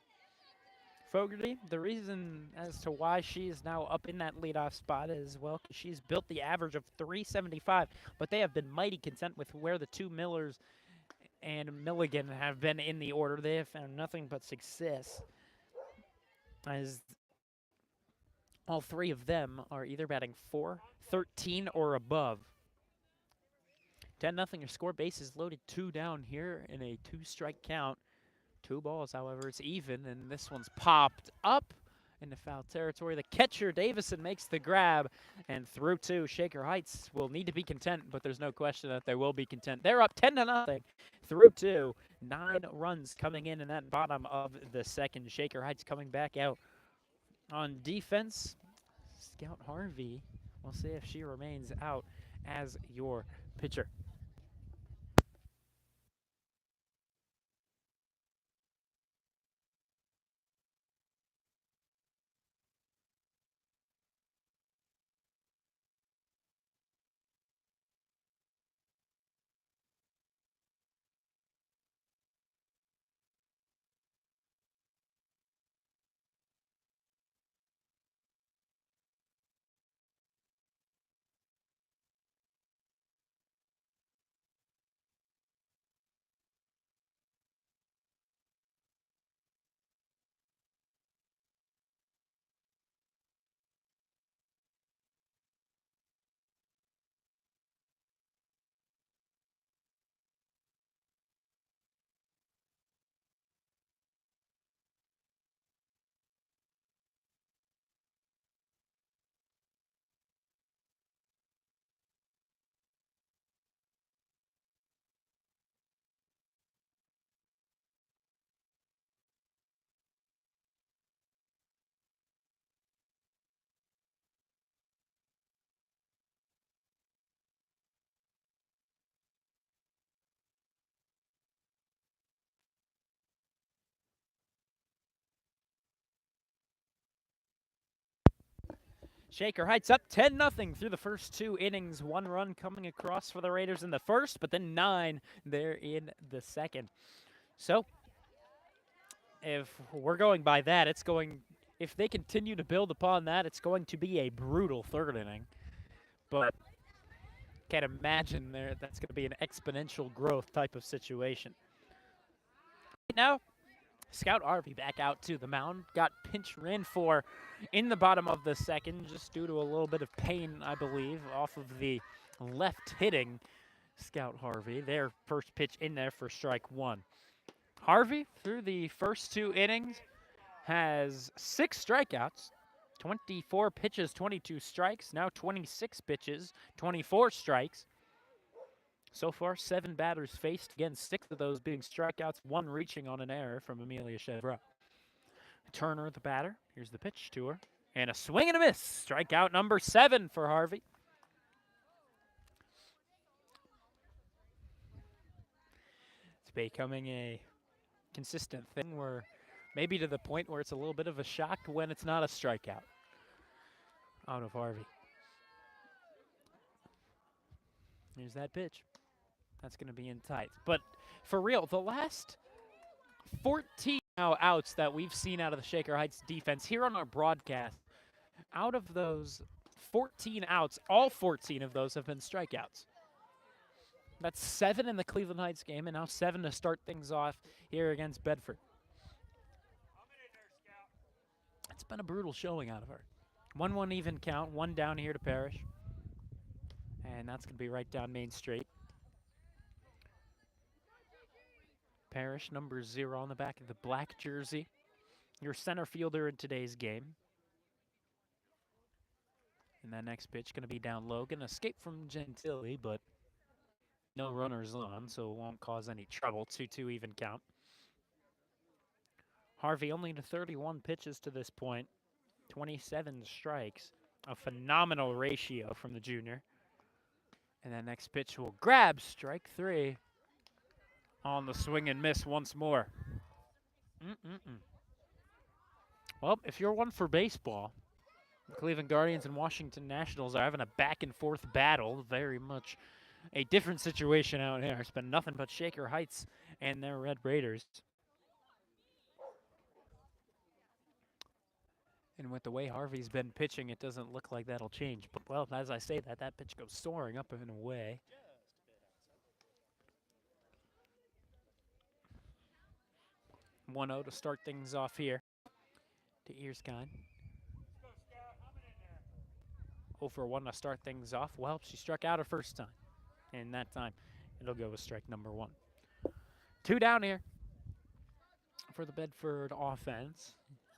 Fogarty, the reason as to why she is now up in that leadoff spot is, well, she's built the average of 375, but they have been mighty content with where the 2 Millers and Milligan have been in the order. They have found nothing but success, as all 3 of them are either batting 4, 13, or above. 10-0 your score. Bases loaded, 2 down here in a 2-strike count. 2 balls, however, it's even, and this one's popped up into foul territory. The catcher, Davison, makes the grab, and through 2. Shaker Heights will need to be content, but there's no question that they will be content. They're up 10-0 through 2. 9 runs coming in that bottom of the second. Shaker Heights coming back out on defense. Scout Harvey, we'll see if she remains out as your pitcher. Shaker Heights up 10-0 through the first 2 innings. 1 run coming across for the Raiders in the first, but then 9 there in the second. So, if we're going by that, if they continue to build upon that, it's going to be a brutal 3rd inning. But can't imagine that's going to be an exponential growth type of situation. Right now, Scout Harvey back out to the mound. Got pinch ran for in the bottom of the second, just due to a little bit of pain, I believe, off of the left hitting Scout Harvey. Their first pitch in there for strike 1. Harvey, through the first 2 innings, has 6 strikeouts, 24 pitches, 22 strikes, now 26 pitches, 24 strikes. So far, 7 batters faced. Again, 6 of those being strikeouts, 1 reaching on an error from Amelia Chevrolet. Turner, the batter. Here's the pitch to her. And a swing and a miss. Strikeout number 7 for Harvey. It's becoming a consistent thing where maybe to the point where it's a little bit of a shock when it's not a strikeout out of Harvey. Here's that pitch. That's going to be in tight. But for real, the last 14 outs that we've seen out of the Shaker Heights defense here on our broadcast, out of those 14 outs, all 14 of those have been strikeouts. That's 7 in the Cleveland Heights game, and now 7 to start things off here against Bedford. It's been a brutal showing out of her. 1-1 even count, 1 down here to Parrish. And that's going to be right down Main Street. Parrish, number 0 on the back of the black jersey. Your center fielder in today's game. And that next pitch going to be down low. Going to escape from Gentili, but no runners on, so it won't cause any trouble. 2-2 even count. Harvey only to 31 pitches to this point. 27 strikes. A phenomenal ratio from the junior. And that next pitch will grab strike 3. On the swing and miss once more. Well, if you're one for baseball, the Cleveland Guardians and Washington Nationals are having a back-and-forth battle. Very much a different situation out here. It's been nothing but Shaker Heights and their Red Raiders. And with the way Harvey's been pitching, it doesn't look like that'll change. But, well, as I say that pitch goes soaring up and away. 1-0 to start things off here to Earskine. 0-for-1 to start things off. Well, she struck out her first time. And that time, it'll go with strike number 1. 2 down here for the Bedford offense.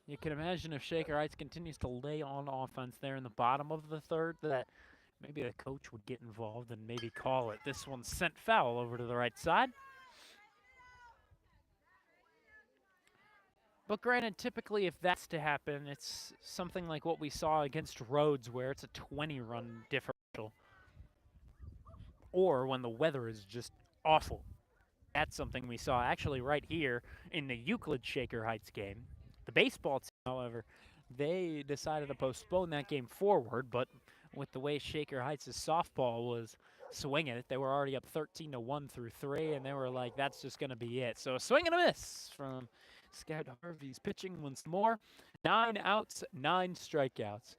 You can imagine if Shaker Heights continues to lay on offense there in the bottom of the third, that maybe the coach would get involved and maybe call it. This one's sent foul over to the right side. But granted, typically if that's to happen, it's something like what we saw against Rhodes where it's a 20-run differential. Or when the weather is just awful. That's something we saw actually right here in the Euclid Shaker Heights game. The baseball team, however, they decided to postpone that game forward, but with the way Shaker Heights' softball was swinging it, they were already up 13-1 through 3, and they were like, that's just going to be it. So a swing and a miss from Scout Harvey's pitching once more. 9 outs, 9 strikeouts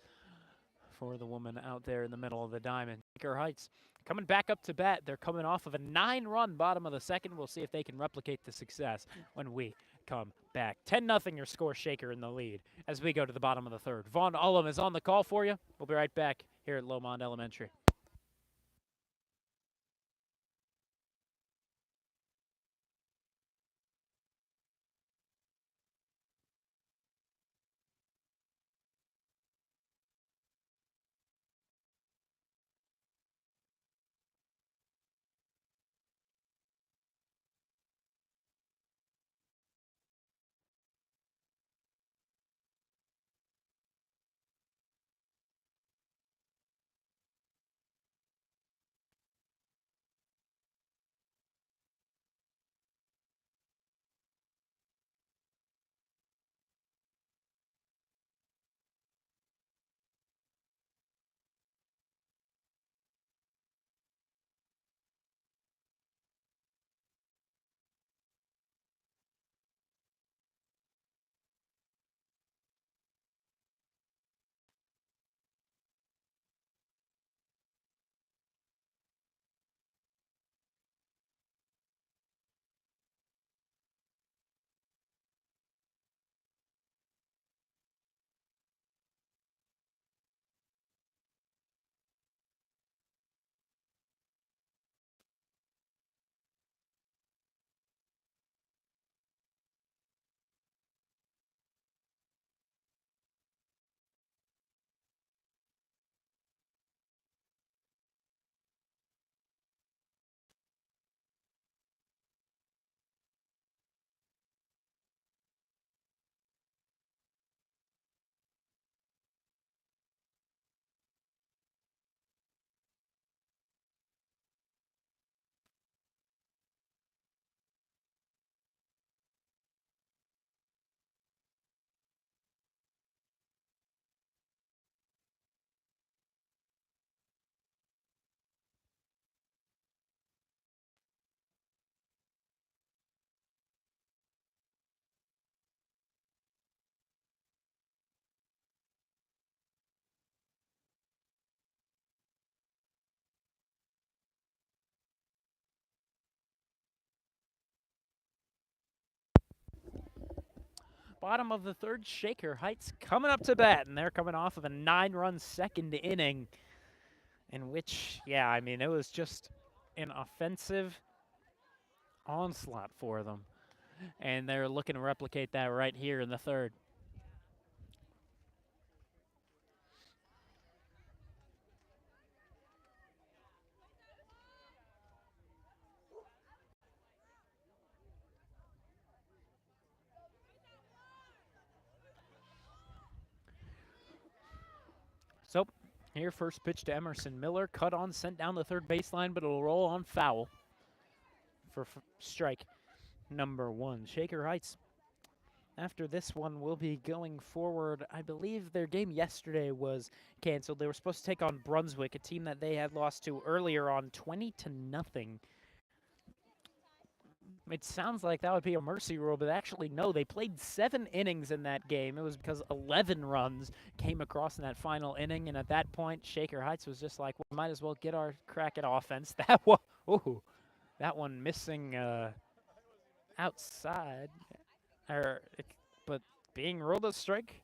for the woman out there in the middle of the diamond. Shaker Heights coming back up to bat. They're coming off of a 9-run bottom of the second. We'll see if they can replicate the success when we come back. 10-0 your score, Shaker in the lead as we go to the bottom of the third. Vaughn Ullum is on the call for you. We'll be right back here at Lomond Elementary. Bottom of the third, Shaker Heights coming up to bat, and they're coming off of a 9-run second inning in which, yeah, I mean, it was just an offensive onslaught for them. And they're looking to replicate that right here in the third. So, here, first pitch to Emerson Miller. Cut on, sent down the third baseline, but it'll roll on foul for strike number 1. Shaker Heights, after this one, will be going forward. I believe their game yesterday was canceled. They were supposed to take on Brunswick, a team that they had lost to earlier on 20-0. It sounds like that would be a mercy rule, but actually, no. They played 7 innings in that game. It was because 11 runs came across in that final inning, and at that point, Shaker Heights was just like, well, we might as well get our crack at offense. That one missing outside, but being ruled a strike.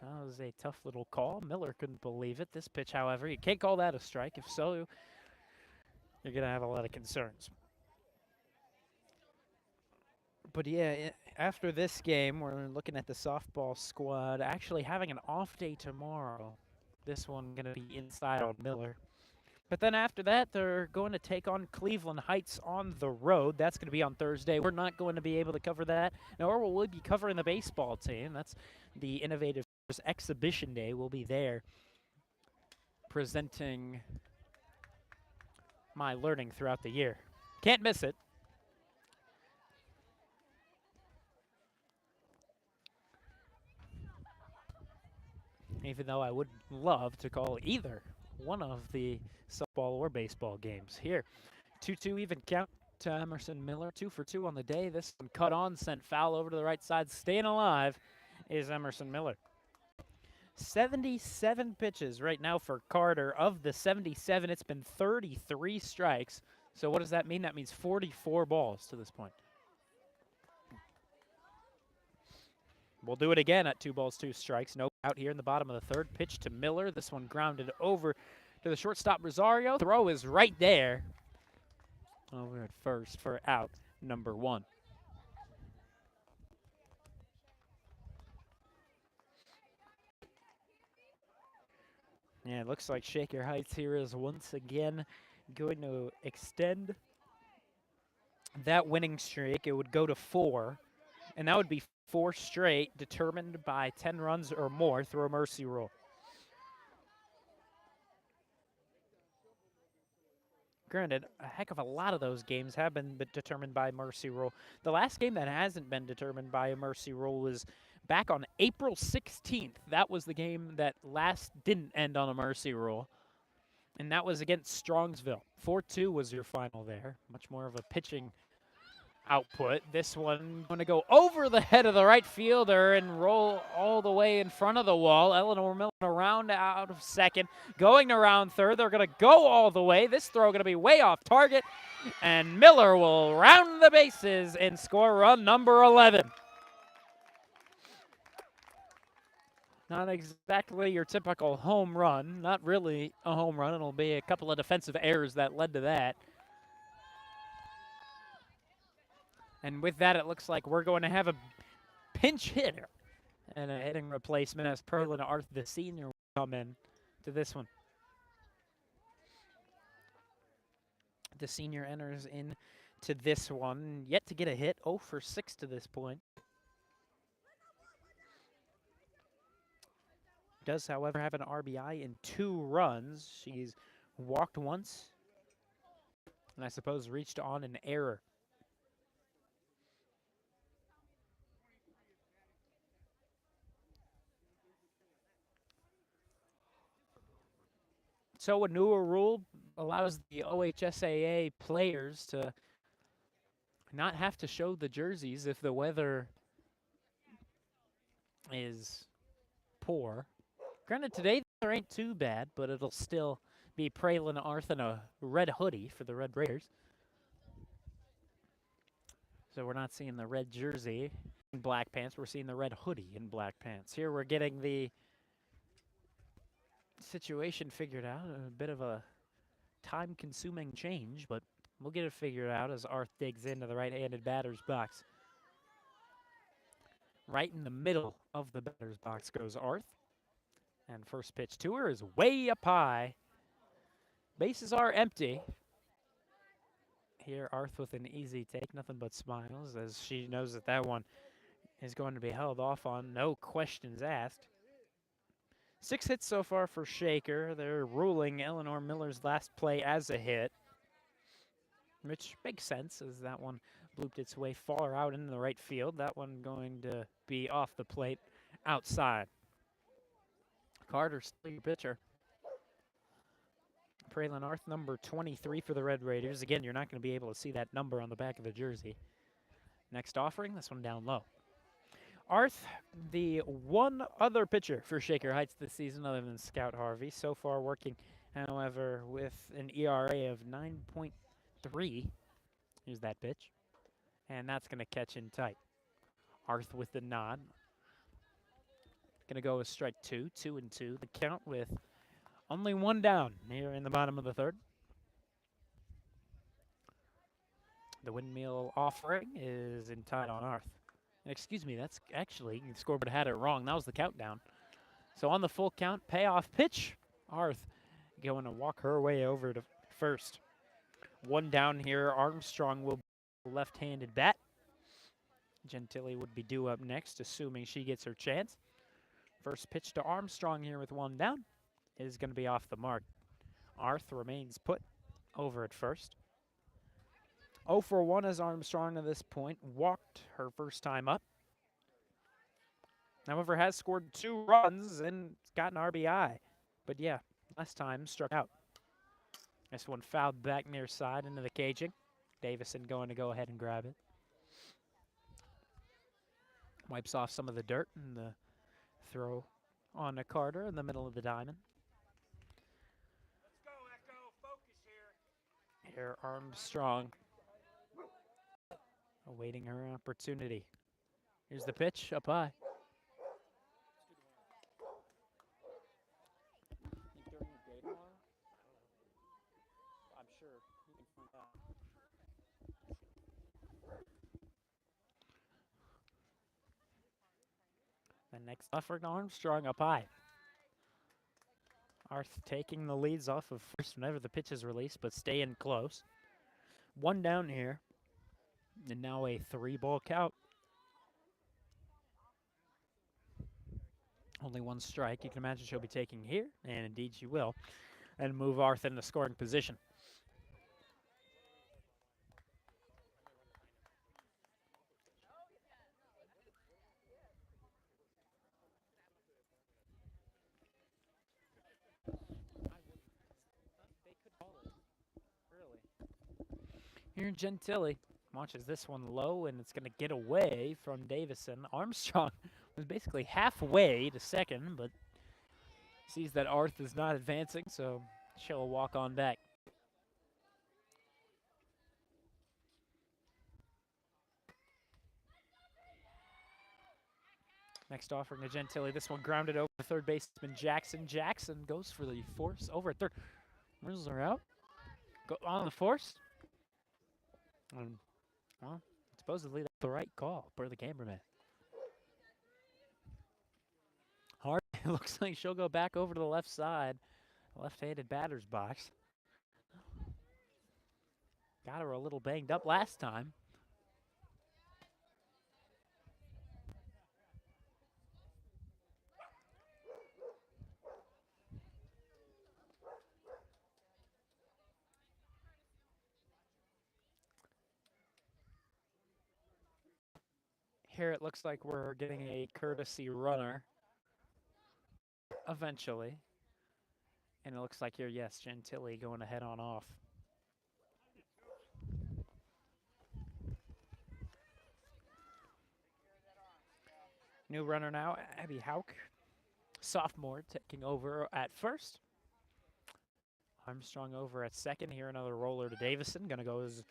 That was a tough little call. Miller couldn't believe it. This pitch, however, you can't call that a strike. If so, you're going to have a lot of concerns. But yeah, after this game, we're looking at the softball squad actually having an off day tomorrow. This one going to be inside on Miller. But then after that, they're going to take on Cleveland Heights on the road. That's going to be on Thursday. We're not going to be able to cover that, nor will we be covering the baseball team. That's the Innovative Exhibition Day. We'll be there presenting my learning throughout the year. Can't miss it. Even though I would love to call either one of the softball or baseball games. Here, 2-2 even count to Emerson Miller. 2 for 2 on the day. This one cut on, sent foul over to the right side. Staying alive is Emerson Miller. 77 pitches right now for Carter. Of the 77, it's been 33 strikes. So what does that mean? That means 44 balls to this point. We'll do it again at 2 balls, 2 strikes. No out here in the bottom of the third. Pitch to Miller. This one grounded over to the shortstop, Rosario. Throw is right there. Over at first for out number 1. Yeah, it looks like Shaker Heights here is once again going to extend that winning streak. It would go to 4, and that would be 4 straight, determined by 10 runs or more through a mercy rule. Granted, a heck of a lot of those games have been determined by mercy rule. The last game that hasn't been determined by a mercy rule was back on April 16th. That was the game that last didn't end on a mercy rule, and that was against Strongsville. 4-2 was your final there. Much more of a pitching output. This one going to go over the head of the right fielder and roll all the way in front of the wall. Eleanor Miller around out of second, going around third. They're going to go all the way. This throw going to be way off target, and Miller will round the bases and score run number 11. Not exactly your typical home run. Not really a home run. It'll be a couple of defensive errors that led to that. And with that, it looks like we're going to have a pinch hitter and a hitting replacement as Perlin Arth, the senior, will come in to this one. The senior enters in to this one, yet to get a hit, 0 for 6 to this point. Does, however, have an RBI in 2 runs. She's walked once, and I suppose reached on an error. So a newer rule allows the OHSAA players to not have to show the jerseys if the weather is poor. Granted, today there ain't too bad, but it'll still be Praylin Arth in a red hoodie for the Red Raiders. So we're not seeing the red jersey in black pants. We're seeing the red hoodie in black pants. Here we're getting the situation figured out. A bit of a time-consuming change, but we'll get it figured out as Arth digs into the right-handed batter's box. Right in the middle of the batter's box goes Arth. And first pitch to her is way up high. Bases are empty. Here, Arth with an easy take, nothing but smiles, as she knows that that one is going to be held off on, no questions asked. 6 hits so far for Shaker. They're ruling Eleanor Miller's last play as a hit, which makes sense as that one blooped its way far out into the right field. That one going to be off the plate outside. Carter, still your pitcher. Praylin Arth, number 23 for the Red Raiders. Again, you're not going to be able to see that number on the back of the jersey. Next offering, this one down low. Arth, the one other pitcher for Shaker Heights this season other than Scout Harvey. So far working, however, with an ERA of 9.3. Here's that pitch. And that's going to catch in tight. Arth with the nod. Going to go with strike 2, 2-2. The count with only one down here in the bottom of the third. The windmill offering is in tight on Arth. Excuse me, that's actually, the scoreboard had it wrong. That was the countdown. So on the full count, payoff pitch. Arth going to walk her way over to first. One down here. Armstrong will be left-handed bat. Gentili would be due up next, assuming she gets her chance. First pitch to Armstrong here with one down is going to be off the mark. Arth remains put over at first. 0 for 1 as Armstrong at this point. Walked her first time up. However, has scored 2 runs and got an RBI. But yeah, last time struck out. This one fouled back near side into the caging. Davison going to go ahead and grab it. Wipes off some of the dirt and the throw on to Carter in the middle of the diamond. Let's go, Echo. Focus here. Here, Armstrong awaiting her opportunity. Here's the pitch, up high. I'm sure you can find out. The next offering, Armstrong up high. Arth taking the leads off of first whenever the pitch is released, but staying close. One down here. And now a 3-ball count. Only one strike. You can imagine she'll be taking here, and indeed she will, and move Arth into scoring position. Here Gentili watches this one low, and it's going to get away from Davison. Armstrong was basically halfway to second, but sees that Arth is not advancing, so she'll walk on back. Next offering to Gentili. This one grounded over third baseman Jackson. Jackson goes for the force over at third. Where's her out? Go on the force. Well, supposedly that's the right call per the cameraman. Hard. It looks like she'll go back over to the left side. Left-handed batter's box. Got her a little banged up last time. Here it looks like we're getting a courtesy runner eventually. And it looks like here, yes, Gentili going to head on off. New runner now, Abby Hauk, sophomore, taking over at first. Armstrong over at second. Here another roller to Davison. Going to go as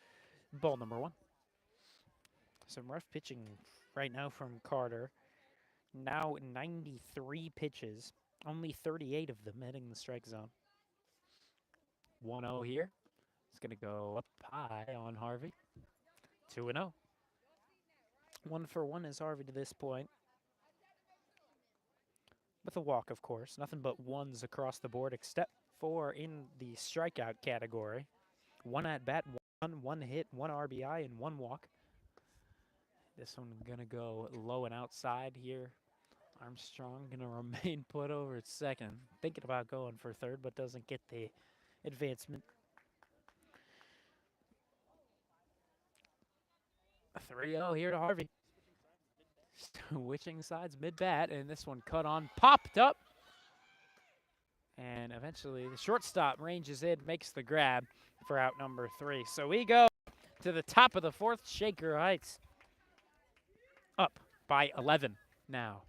ball number 1. Some rough pitching right now from Carter. Now 93 pitches, only 38 of them hitting the strike zone. 1-0 here. It's going to go up high on Harvey. 2-0. 1 for 1 is Harvey to this point. With a walk, of course. Nothing but ones across the board, except for in the strikeout category. 1 at bat, one hit, 1 RBI, and 1 walk. This one going to go low and outside here. Armstrong going to remain put over at second. Thinking about going for third, but doesn't get the advancement. 3-0 here to Harvey. Switching sides mid-bat, and this one cut on, popped up. And eventually the shortstop ranges in, makes the grab for out number 3. So we go to the top of the 4th. Shaker Heights up by 11 now.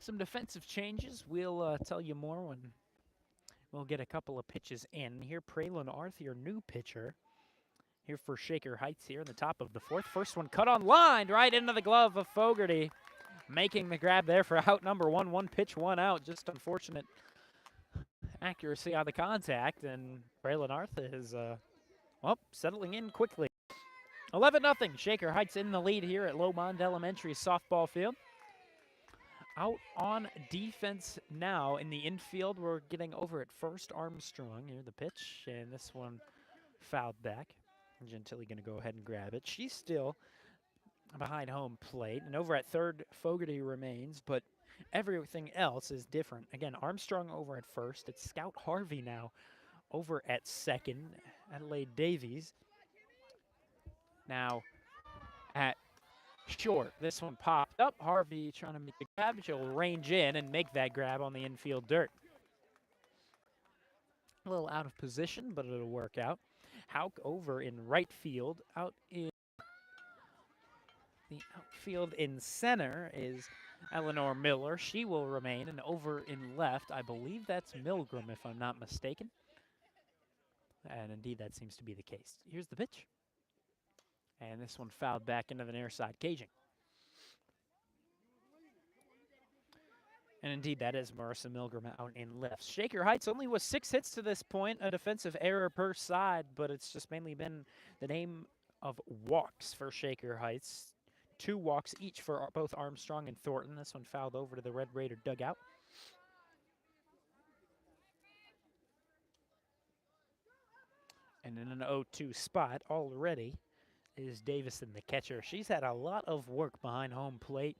Some defensive changes. We'll tell you more when we'll get a couple of pitches in. Here, Praylon Arth, your new pitcher. Here for Shaker Heights here in the top of the 4th. First one cut on line right into the glove of Fogarty. Making the grab there for out number 1. 1 pitch, 1 out. Just unfortunate accuracy on the contact. And Praylon Arth is, settling in quickly. 11-0. Shaker Heights in the lead here at Lomond Elementary softball field. Out on defense now in the infield. We're getting over at first. Armstrong here, the pitch. And this one fouled back. Gentili going to go ahead and grab it. She's still behind home plate. And over at third, Fogarty remains. But everything else is different. Again, Armstrong over at first. It's Scout Harvey now over at second. Adelaide Davies now at short. This one popped up. Harvey trying to make the grab. She'll range in and make that grab on the infield dirt. A little out of position, but it'll work out. Hauk over in right field. Out in the outfield in center is Eleanor Miller. She will remain. And over in left, I believe that's Milgram, if I'm not mistaken. And indeed, that seems to be the case. Here's the pitch. And this one fouled back into the near side, caging. And indeed, that is Marissa Milgram out in lifts. Shaker Heights only was 6 hits to this point, a defensive error per side, but it's just mainly been the name of walks for Shaker Heights. 2 walks each for both Armstrong and Thornton. This one fouled over to the Red Raider dugout. And in an 0-2 spot already is Davison, the catcher. She's had a lot of work behind home plate.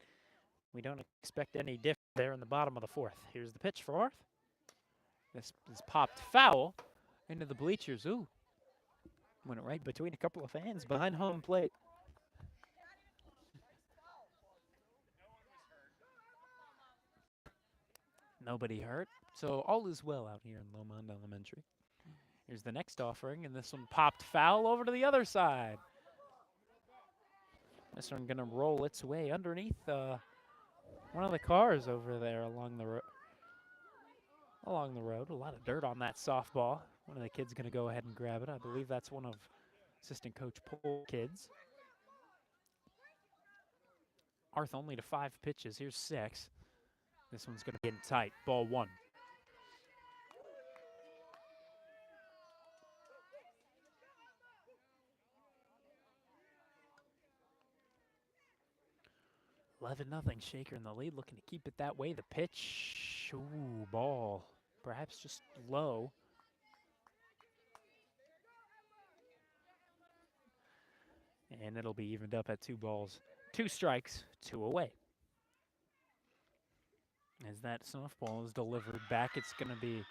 We don't expect any different there in the bottom of the 4th. Here's the pitch for Arth. This is popped foul into the bleachers. Ooh. Went right between a couple of fans behind home plate. Nobody hurt. So all is well out here in Lomond Elementary. Here's the next offering, and this one popped foul over to the other side. This one gonna roll its way underneath one of the cars over there along the road. A lot of dirt on that softball. One of the kids gonna go ahead and grab it. I believe that's one of assistant coach Pole's kids. Arth only to 5 pitches. Here's 6. This one's gonna be in tight. Ball 1. $11-0 Shaker in the lead, looking to keep it that way. The pitch, ooh, ball, perhaps just low. And it'll be evened up at 2 balls, 2 strikes, 2 away. As that softball is delivered back, it's going to be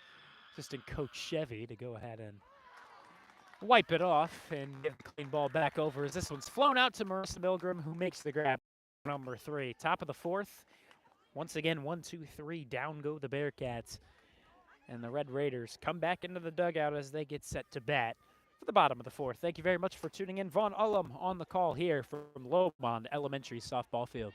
assistant coach Chevy to go ahead and wipe it off and give the clean ball back over as this one's flown out to Marissa Milgram, who makes the grab. Number 3, top of the 4th. Once again, 1, 2, 3, down go the Bearcats. And the Red Raiders come back into the dugout as they get set to bat for the bottom of the 4th. Thank you very much for tuning in. Vaughn Ullum on the call here from Lomond Elementary Softball Field.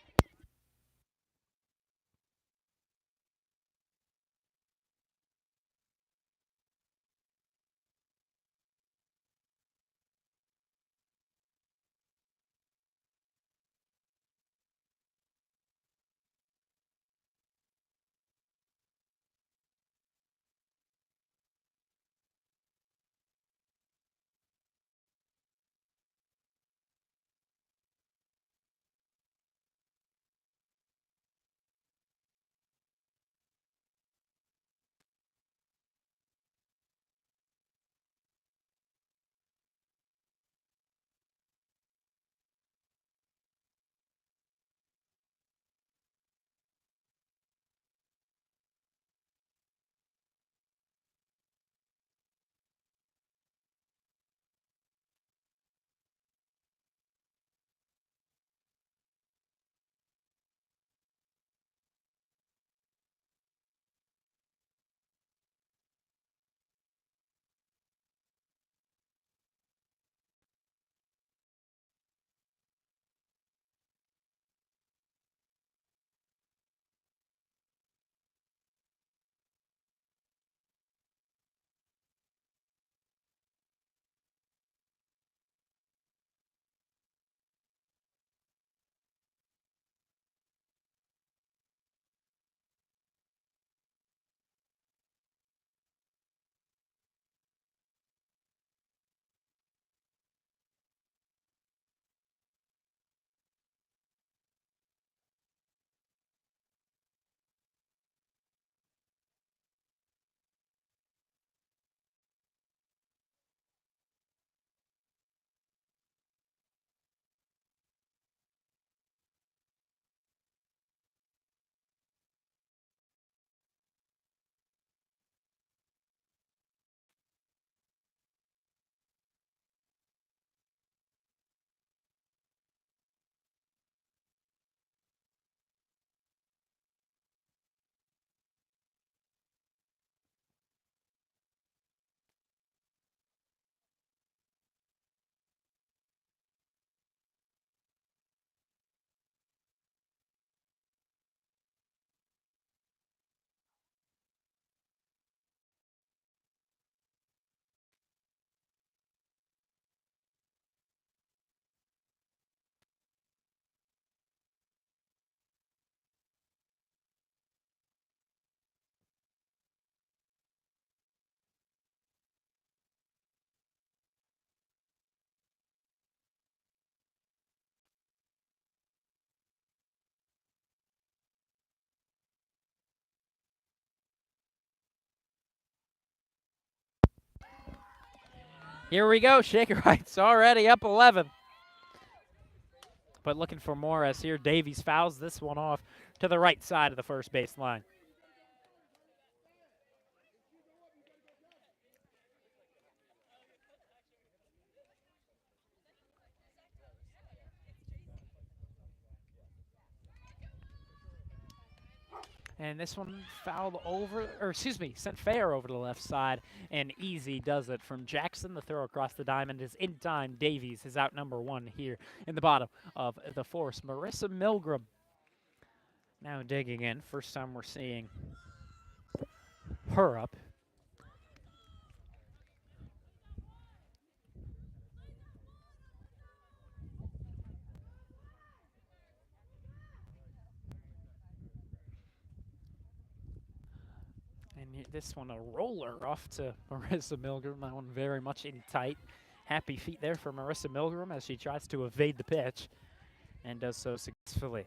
Here we go. Shaker Heights already up 11. But looking for more as here Davies fouls this one off to the right side of the first base line. And this one fouled over, or excuse me, sent fair over to the left side, and easy does it from Jackson. The throw across the diamond is in time. Davies is out number one here in the bottom of the fourth. Marissa Milgram now digging in. First time we're seeing her up. And this one a roller off to Marissa Milgram. That one very much in tight. Happy feet there for Marissa Milgram as she tries to evade the pitch and does so successfully.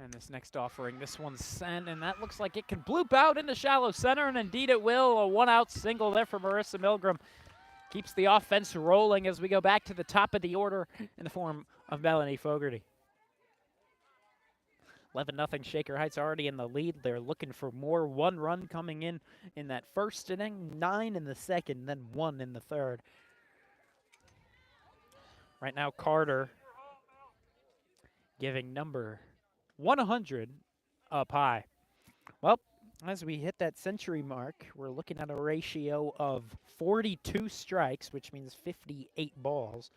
And this next offering, this one's sent, and that looks like it can bloop out into shallow center, and indeed it will. A one-out single there for Marissa Milgram. Keeps the offense rolling as we go back to the top of the order in the form of Melanie Fogarty. 11-0 Shaker Heights already in the lead. They're looking for more. 1 run coming in that first inning, 9 in the second, then 1 in the third. Right now, Carter giving number 100 up high. Well, as we hit that century mark, we're looking at a ratio of 42 strikes, which means 58 balls.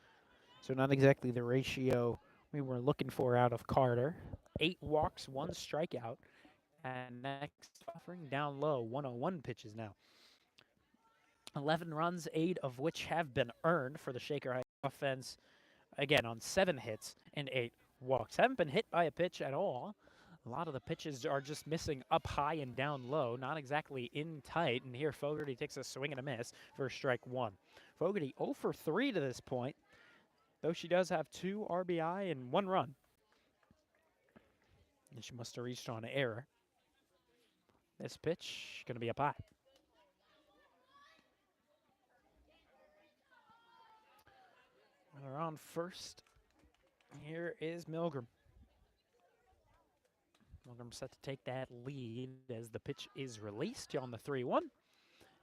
So not exactly the ratio we were looking for out of Carter. 8 walks, 1 strikeout. And next offering down low, 101 pitches now. 11 runs, 8 of which have been earned for the Shaker Heights offense. Again, on 7 hits and 8 walks. Haven't been hit by a pitch at all. A lot of the pitches are just missing up high and down low, not exactly in tight. And here Fogarty takes a swing and a miss for strike 1. Fogarty 0 for 3 to this point, though she does have 2 RBI and 1 run. And she must have reached on an error. This pitch going to be up high. Runner on first. Here is Milgram. Milgram set to take that lead as the pitch is released on the 3-1.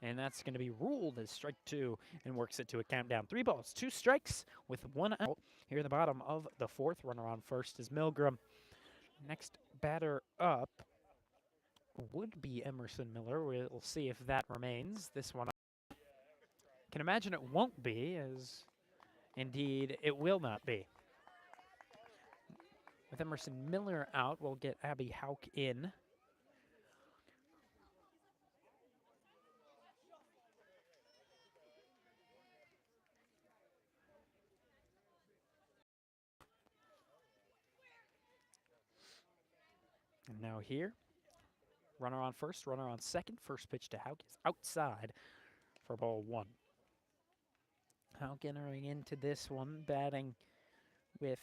And that's going to be ruled as strike 2 and works it to a countdown. 3 balls, 2 strikes with 1 out. Here in the bottom of the 4th, runner on first is Milgram. Next batter up would be Emerson Miller. We'll see if that remains. This one, I can imagine it won't be, as indeed it will not be. With Emerson Miller out, we'll get Abby Hauk in. And now here, runner on first, runner on second. First pitch to Hauk is outside for ball 1. Hauk entering into this one, batting with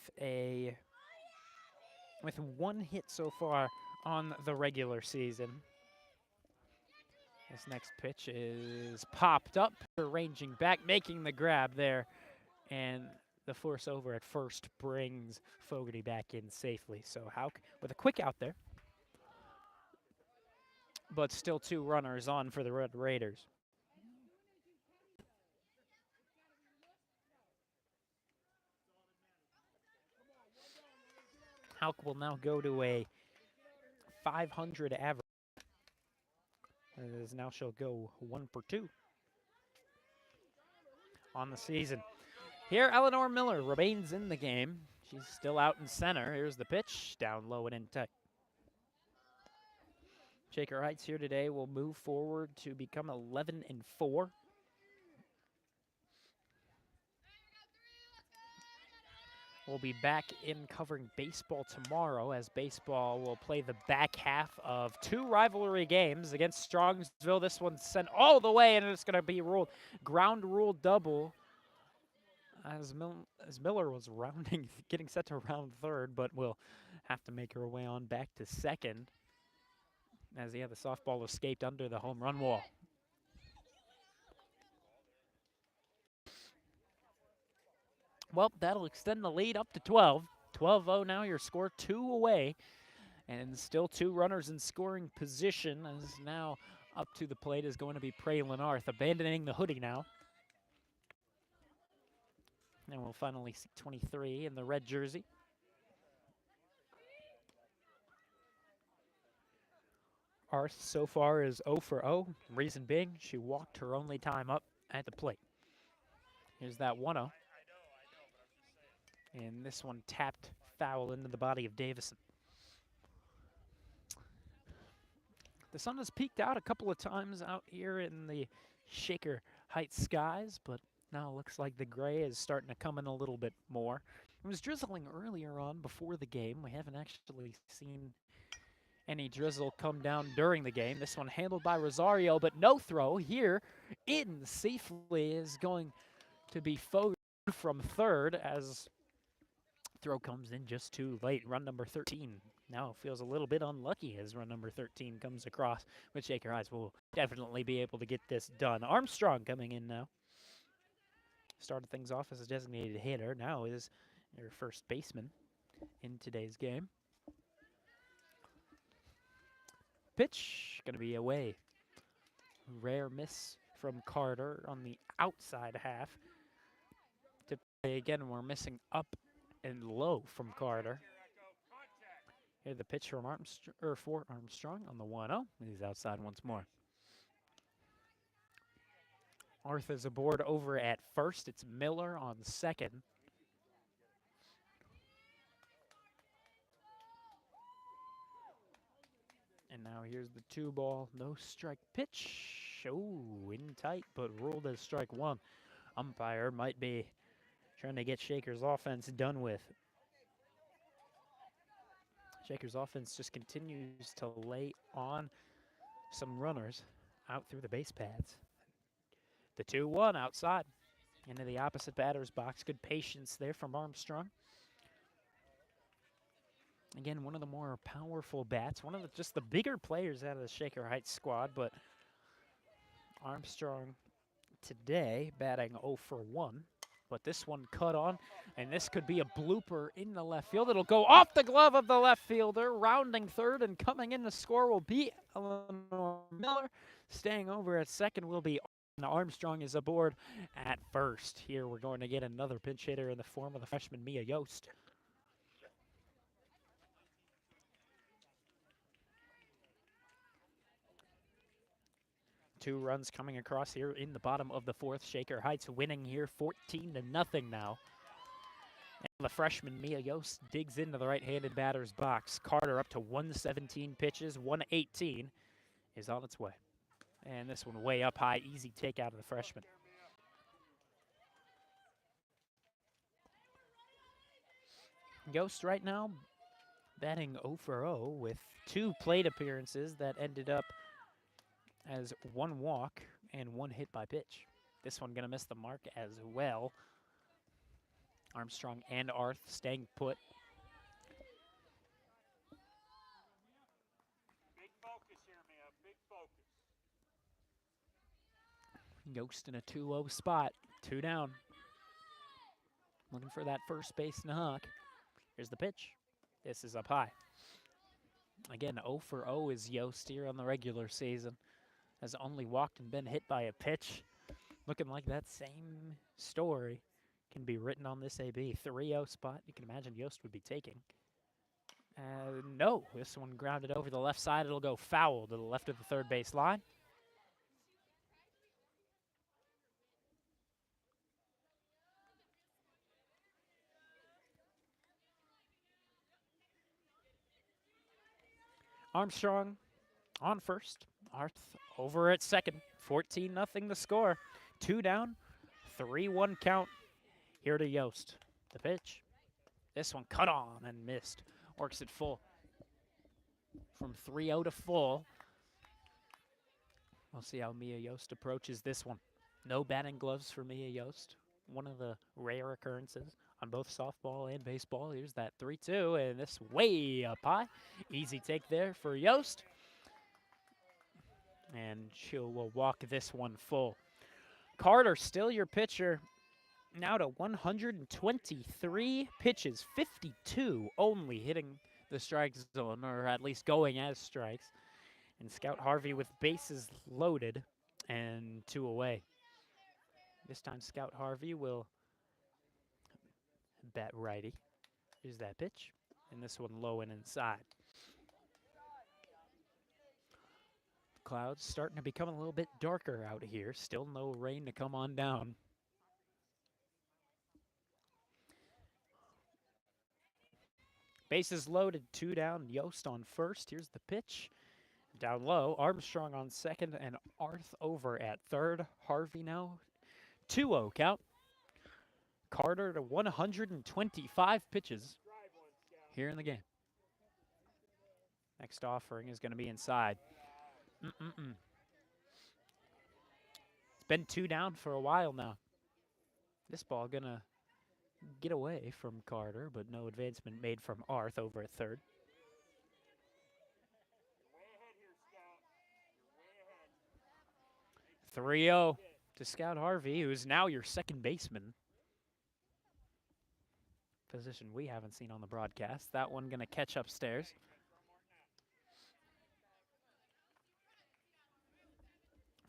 1 hit so far on the regular season. This next pitch is popped up, ranging back, making the grab there, and the force over at first brings Fogarty back in safely. So Hauk with a quick out there, but still 2 runners on for the Red Raiders. Hauk will now go to a 500 average. As now she'll go 1 for 2 on the season. Here, Eleanor Miller remains in the game. She's still out in center. Here's the pitch, down low and in tight. Shaker Heights here today will move forward to become 11-4. We'll be back in covering baseball tomorrow, as baseball will play the back half of 2 rivalry games against Strongsville. This one's sent all the way, and it's going to be ruled ground rule double as Miller was getting set to round third, but will have to make her way on back to second. As the softball escaped under the home run wall. Well, that'll extend the lead up to 12. 12-0 now, your score 2 away. And still 2 runners in scoring position, as now up to the plate is going to be Praylin Arth, abandoning the hoodie now. And we'll finally see 23 in the red jersey. Arth so far is 0 for 0. Reason being, she walked her only time up at the plate. Here's that 1-0. And this one tapped foul into the body of Davison. The sun has peeked out a couple of times out here in the Shaker Heights skies, but now it looks like the gray is starting to come in a little bit more. It was drizzling earlier on before the game. We haven't actually seen any drizzle come down during the game. This one handled by Rosario, but no throw here in safely is going to be forward from third as throw comes in just too late. Run number 13 now feels a little bit unlucky as run number 13 comes across, but Shaker Heights will definitely be able to get this done. Armstrong coming in now. Started things off as a designated hitter, now is their first baseman in today's game. Pitch going to be away. Rare miss from Carter on the outside half. To play again, we're missing up and low from Carter. Here the pitch from Armstrong on the 1-0. He's outside once more. Arth is aboard over at first. It's Miller on second. And now here's the 2-ball, no strike pitch. Oh, in tight, but ruled as strike 1. Umpire might be trying to get Shaker's offense done with. Shaker's offense just continues to lay on some runners out through the base paths. The 2-1 outside into the opposite batter's box. Good patience there from Armstrong. Again, one of the more powerful bats, one of just the bigger players out of the Shaker Heights squad, but Armstrong today batting 0 for 1. But this one cut on, and this could be a blooper in the left field. It'll go off the glove of the left fielder, rounding third, and coming in to score will be Eleanor Miller. Staying over at second will be Armstrong is aboard at first. Here we're going to get another pinch hitter in the form of the freshman Mia Yost. Two runs coming across here in the bottom of the fourth. Shaker Heights winning here 14-0 now. And the freshman Mia Yost digs into the right-handed batter's box. Carter up to 117 pitches, 118 is on its way. And this one way up high, easy take out of the freshman. Yost right now batting 0 for 0 with 2 plate appearances that ended up as 1 walk and 1 hit by pitch. This one going to miss the mark as well. Armstrong and Arth staying put. Big focus here, man. Big focus. Yost in a 2-0 spot. 2 down. Looking for that first base knock. Here's the pitch. This is up high. Again, 0 for 0 is Yost here on the regular season. Has only walked and been hit by a pitch. Looking like that same story can be written on this AB. 3-0 spot, you can imagine Yost would be taking. No, this one grounded over the left side. It'll go foul to the left of the third base line. Armstrong on first. Arth over at second. 14-0 the score. 2 down, 3-1 count here to Yost. The pitch. This one cut on and missed. Works it full. From 3-0 to full. We'll see how Mia Yost approaches this one. No batting gloves for Mia Yost. One of the rare occurrences on both softball and baseball. Here's that 3-2, and this way up high. Easy take there for Yost. And will walk this one full. Carter, still your pitcher. Now to 123 pitches, 52 only hitting the strike zone, or at least going as strikes. And Scout Harvey with bases loaded and 2 away. This time Scout Harvey will bat righty. Here's that pitch. And this one low and inside. Clouds starting to become a little bit darker out here. Still no rain to come on down. Bases loaded, 2 down. Yost on first. Here's the pitch. Down low, Armstrong on second, and Arth over at third. Harvey now 2-0 count. Carter to 125 pitches here in the game. Next offering is going to be inside. It's been 2 down for a while now. This ball going to get away from Carter, but no advancement made from Arth over at third. 3-0 to Scout Harvey, who's now your second baseman. Position we haven't seen on the broadcast. That one going to catch upstairs.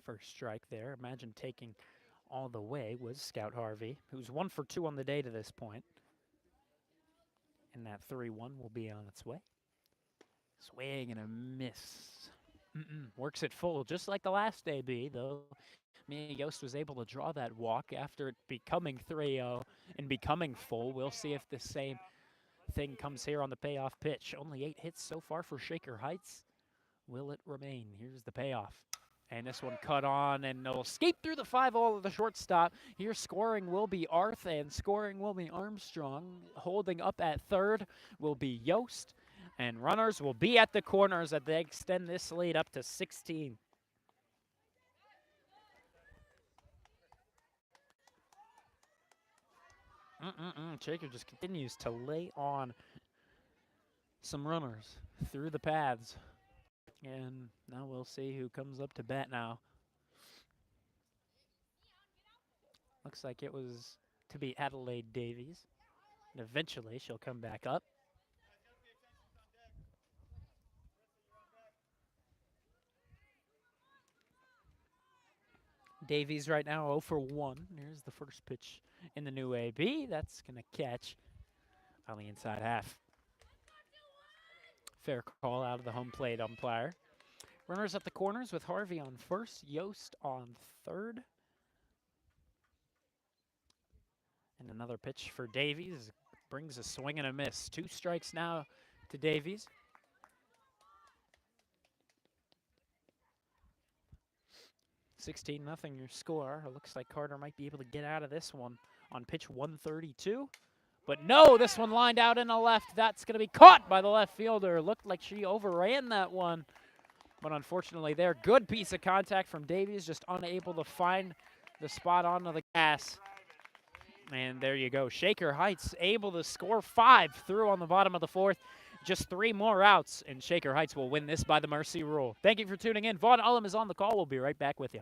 First strike there. Imagine taking all the way was Scout Harvey, who's 1 for 2 on the day to this point. And that 3-1 will be on its way. Swing and a miss. Works it full, just like the last AB, though. Yost was able to draw that walk after it becoming 3-0 and becoming full. We'll see if the same thing comes here on the payoff pitch. Only 8 hits so far for Shaker Heights. Will it remain? Here's the payoff. And this one cut on, and it'll escape through the 5-0 of the shortstop. Here scoring will be Arth, and scoring will be Armstrong. Holding up at third will be Yost. And runners will be at the corners as they extend this lead up to 16. Shaker just continues to lay on some runners through the paths. And now we'll see who comes up to bat now. Looks like it was to be Adelaide Davies. And eventually she'll come back up. Davies right now 0 for 1. Here's the first pitch in the new AB. That's going to catch on the inside half. Fair call out of the home plate umpire. Runners at the corners with Harvey on first, Yost on third. And another pitch for Davies. Brings a swing and a miss. 2 strikes now to Davies. (16-0) your score. It looks like Carter might be able to get out of this one on pitch 132. But no, this one lined out in the left. That's going to be caught by the left fielder. Looked like she overran that one. But unfortunately there, good piece of contact from Davies, just unable to find the spot onto the gas. And there you go. Shaker Heights able to score 5 through on the bottom of the 4th. Just 3 more outs, and Shaker Heights will win this by the mercy rule. Thank you for tuning in. Vaughn Ullum is on the call. We'll be right back with you.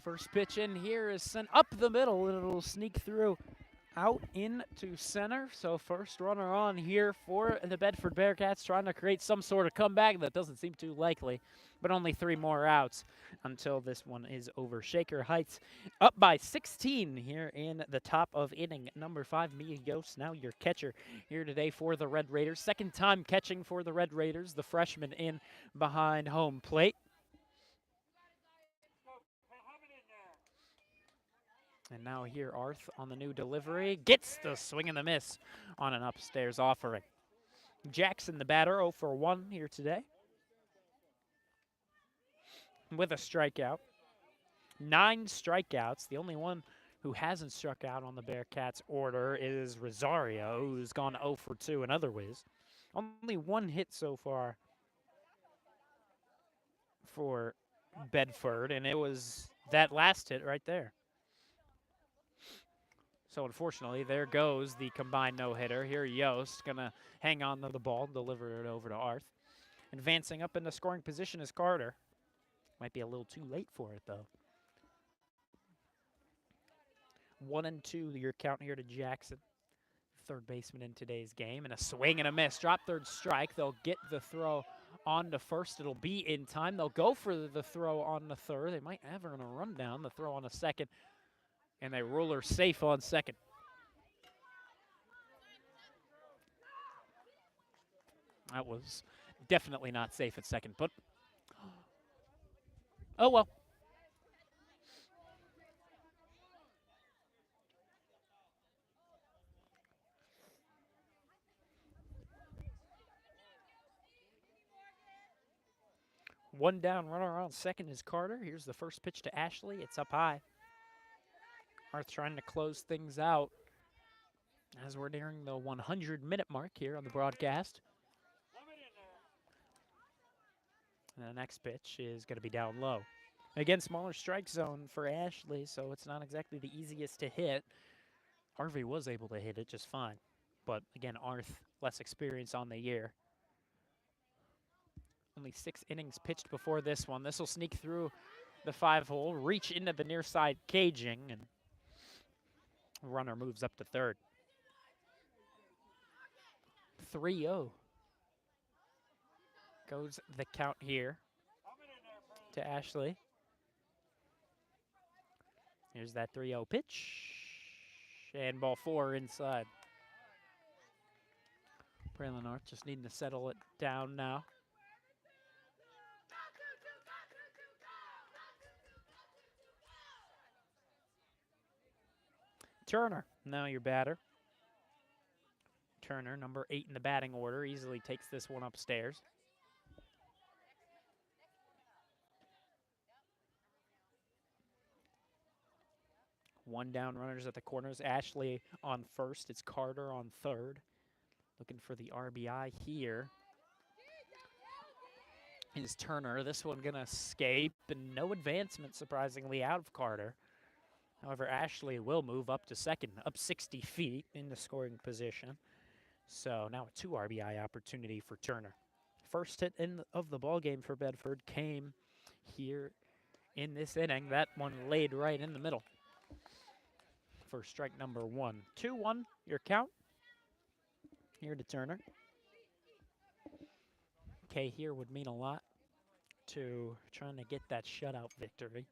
First pitch in here is sent up the middle, and it'll sneak through out into center. So first runner on here for the Bedford Bearcats, trying to create some sort of comeback. That doesn't seem too likely, but only 3 more outs until this one is over. Shaker Heights up by 16 here in the top of inning number 5. Mia Yost, now your catcher here today for the Red Raiders. Second time catching for the Red Raiders, the freshman in behind home plate. And now here Arth on the new delivery. Gets the swing and the miss on an upstairs offering. Jackson, the batter, 0 for 1 here today, with a strikeout. 9 strikeouts. The only one who hasn't struck out on the Bearcats order is Rosario, who's gone 0 for 2 in other ways. Only 1 hit so far for Bedford, and it was that last hit right there. So unfortunately, there goes the combined no-hitter. Here Yost gonna hang on to the ball, deliver it over to Arth. Advancing up into scoring position is Carter. Might be a little too late for it, though. 1-2, your count here to Jackson, third baseman in today's game. And a swing and a miss. Drop third strike. They'll get the throw on to first. It'll be in time. They'll go for the throw on the third. They might have her on a rundown. The throw on a second. And they rule her safe on second. That was definitely not safe at second, but oh well. One down, runner on second is Carter. Here's the first pitch to Ashley. It's up high. Arth trying to close things out as we're nearing the 100-minute mark here on the broadcast. And the next pitch is going to be down low. Again, smaller strike zone for Ashley, so it's not exactly the easiest to hit. Harvey was able to hit it just fine. But again, Arth, less experience on the year. Only 6 innings pitched before this one. This will sneak through the 5-hole, reach into the near side caging, and runner moves up to third. 3-0. Goes the count here to Ashley. Here's that 3-0 pitch. And ball 4 inside. Braylon Arth just needing to settle it down now. Turner, now your batter. Turner, number 8 in the batting order, easily takes this one upstairs. One down, runners at the corners. Ashley on first. It's Carter on third. Looking for the RBI here is Turner. This one gonna escape, and no advancement, surprisingly, out of Carter. However, Ashley will move up to second, up 60 feet in the scoring position. So now a 2 RBI opportunity for Turner. First hit of the ball game for Bedford came here in this inning. That one laid right in the middle for strike number 1. 2-1, your count here to Turner. Okay, here would mean a lot to trying to get that shutout victory.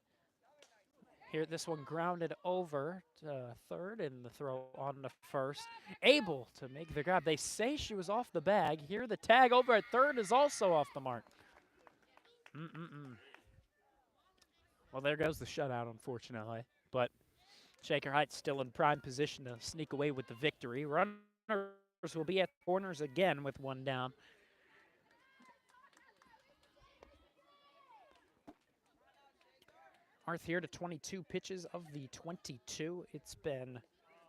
Here, this one grounded over to third, and the throw on to first. Able to make the grab. They say she was off the bag. Here, the tag over at third is also off the mark. Well, there goes the shutout, unfortunately. But Shaker Heights still in prime position to sneak away with the victory. Runners will be at corners again with one down. Arth here to 22 pitches of the 22. It's been,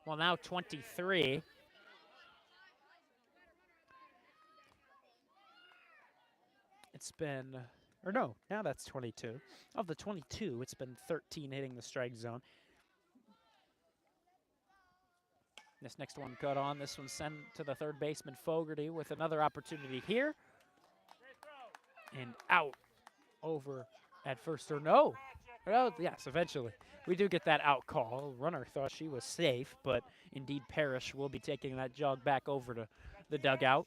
well, now 23. It's been, or no, now that's 22. Of the 22, it's been 13 hitting the strike zone. This next one cut on. This one sent to the third baseman, Fogarty, with another opportunity here. And out over at first, or no. Well, yes, eventually. We do get that out call. Runner thought she was safe, but indeed Parrish will be taking that jog back over to the dugout.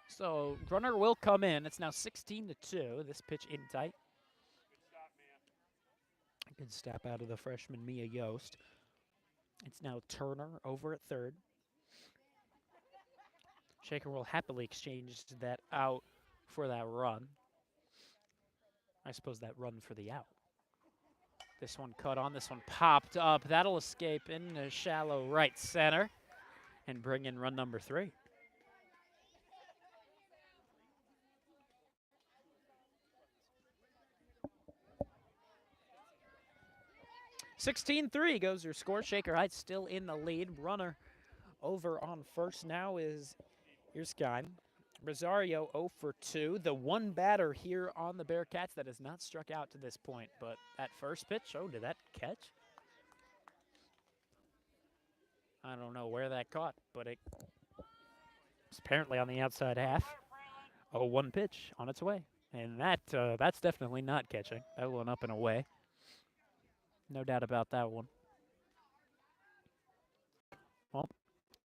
So runner will come in. It's now 16-2. This pitch in tight. Good stop out of the freshman Mia Yost. It's now Turner over at third. Shaker will happily exchange that out for that run. I suppose that run for the out. This one cut on, this one popped up. That'll escape into shallow right center and bring in run number 3. (16-3) goes your score. Shaker Heights still in the lead. Runner over on first now is Erskine. Rosario 0 for 2. The one batter here on the Bearcats that has not struck out to this point. But that first pitch, oh, did that catch? I don't know where that caught, but it was apparently on the outside half. 0-1 pitch on its way. And that's definitely not catching. That one up and away. No doubt about that one. Well,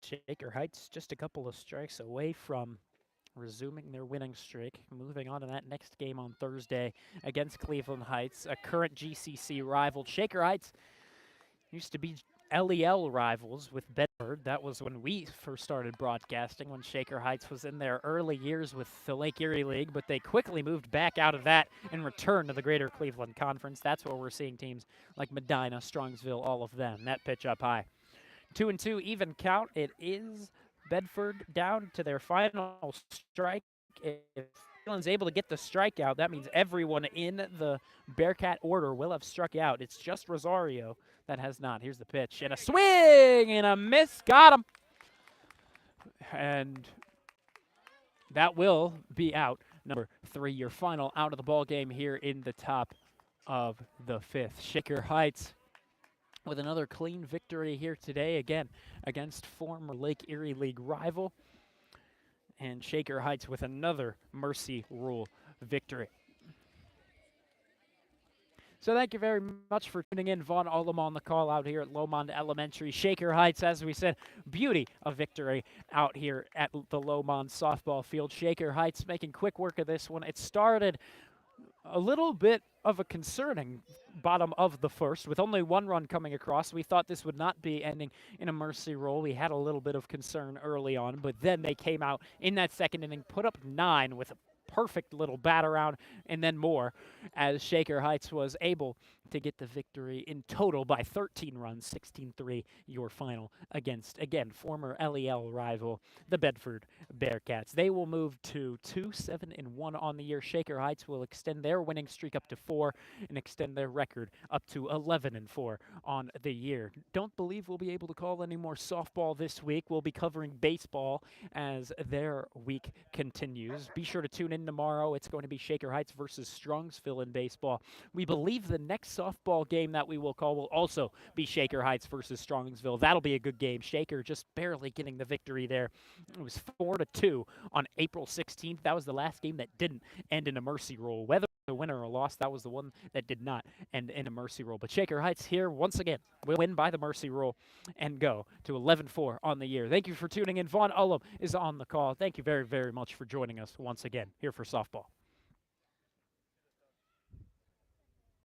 Shaker Heights just a couple of strikes away from resuming their winning streak, moving on to that next game on Thursday against Cleveland Heights, a current GCC rival. Shaker Heights used to be LEL rivals with Bedford. That was when we first started broadcasting, when Shaker Heights was in their early years with the Lake Erie League, but they quickly moved back out of that and returned to the Greater Cleveland Conference. That's where we're seeing teams like Medina, Strongsville, all of them. That pitch up high. 2-2 even count. It is Bedford down to their final strike. If Cleveland's able to get the strikeout, that means everyone in the Bearcat order will have struck out. It's just Rosario that has not. Here's the pitch. And a swing and a miss. Got him. And that will be out. Number 3, your final out of the ball game here in the top of the 5th. Shaker Heights with another clean victory here today, again, against former Lake Erie League rival. And Shaker Heights with another Mercy Rule victory. So thank you very much for tuning in. Vaughn Ullum on the call out here at Lomond Elementary. Shaker Heights, as we said, beauty of victory out here at the Lomond softball field. Shaker Heights making quick work of this one. It started a little bit of a concerning bottom of the first with only one run coming across. We thought this would not be ending in a mercy roll. We had a little bit of concern early on, but then they came out in that second inning, put up 9 with a perfect little bat around and then more, as Shaker Heights was able to get the victory in total by 13 runs, 16-3 your final against, again, former LEL rival, the Bedford Bearcats. They will move to 2-7-1 on the year. Shaker Heights will extend their winning streak up to 4 and extend their record up to 11-4 on the year. Don't believe we'll be able to call any more softball this week. We'll be covering baseball as their week continues. Be sure to tune in tomorrow. It's going to be Shaker Heights versus Strongsville in baseball. We believe the next softball game that we will call will also be Shaker Heights versus Strongsville. That'll be a good game. Shaker just barely getting the victory there. It was 4-2 on April 16th. That was the last game that didn't end in a mercy roll. Whether a winner or loss, that was the one that did not end in a mercy roll. But Shaker Heights here once again will win by the mercy roll and go to 11-4 on the year. Thank you for tuning in. Vaughn Ullum is on the call. Thank you very, very much for joining us once again here for softball.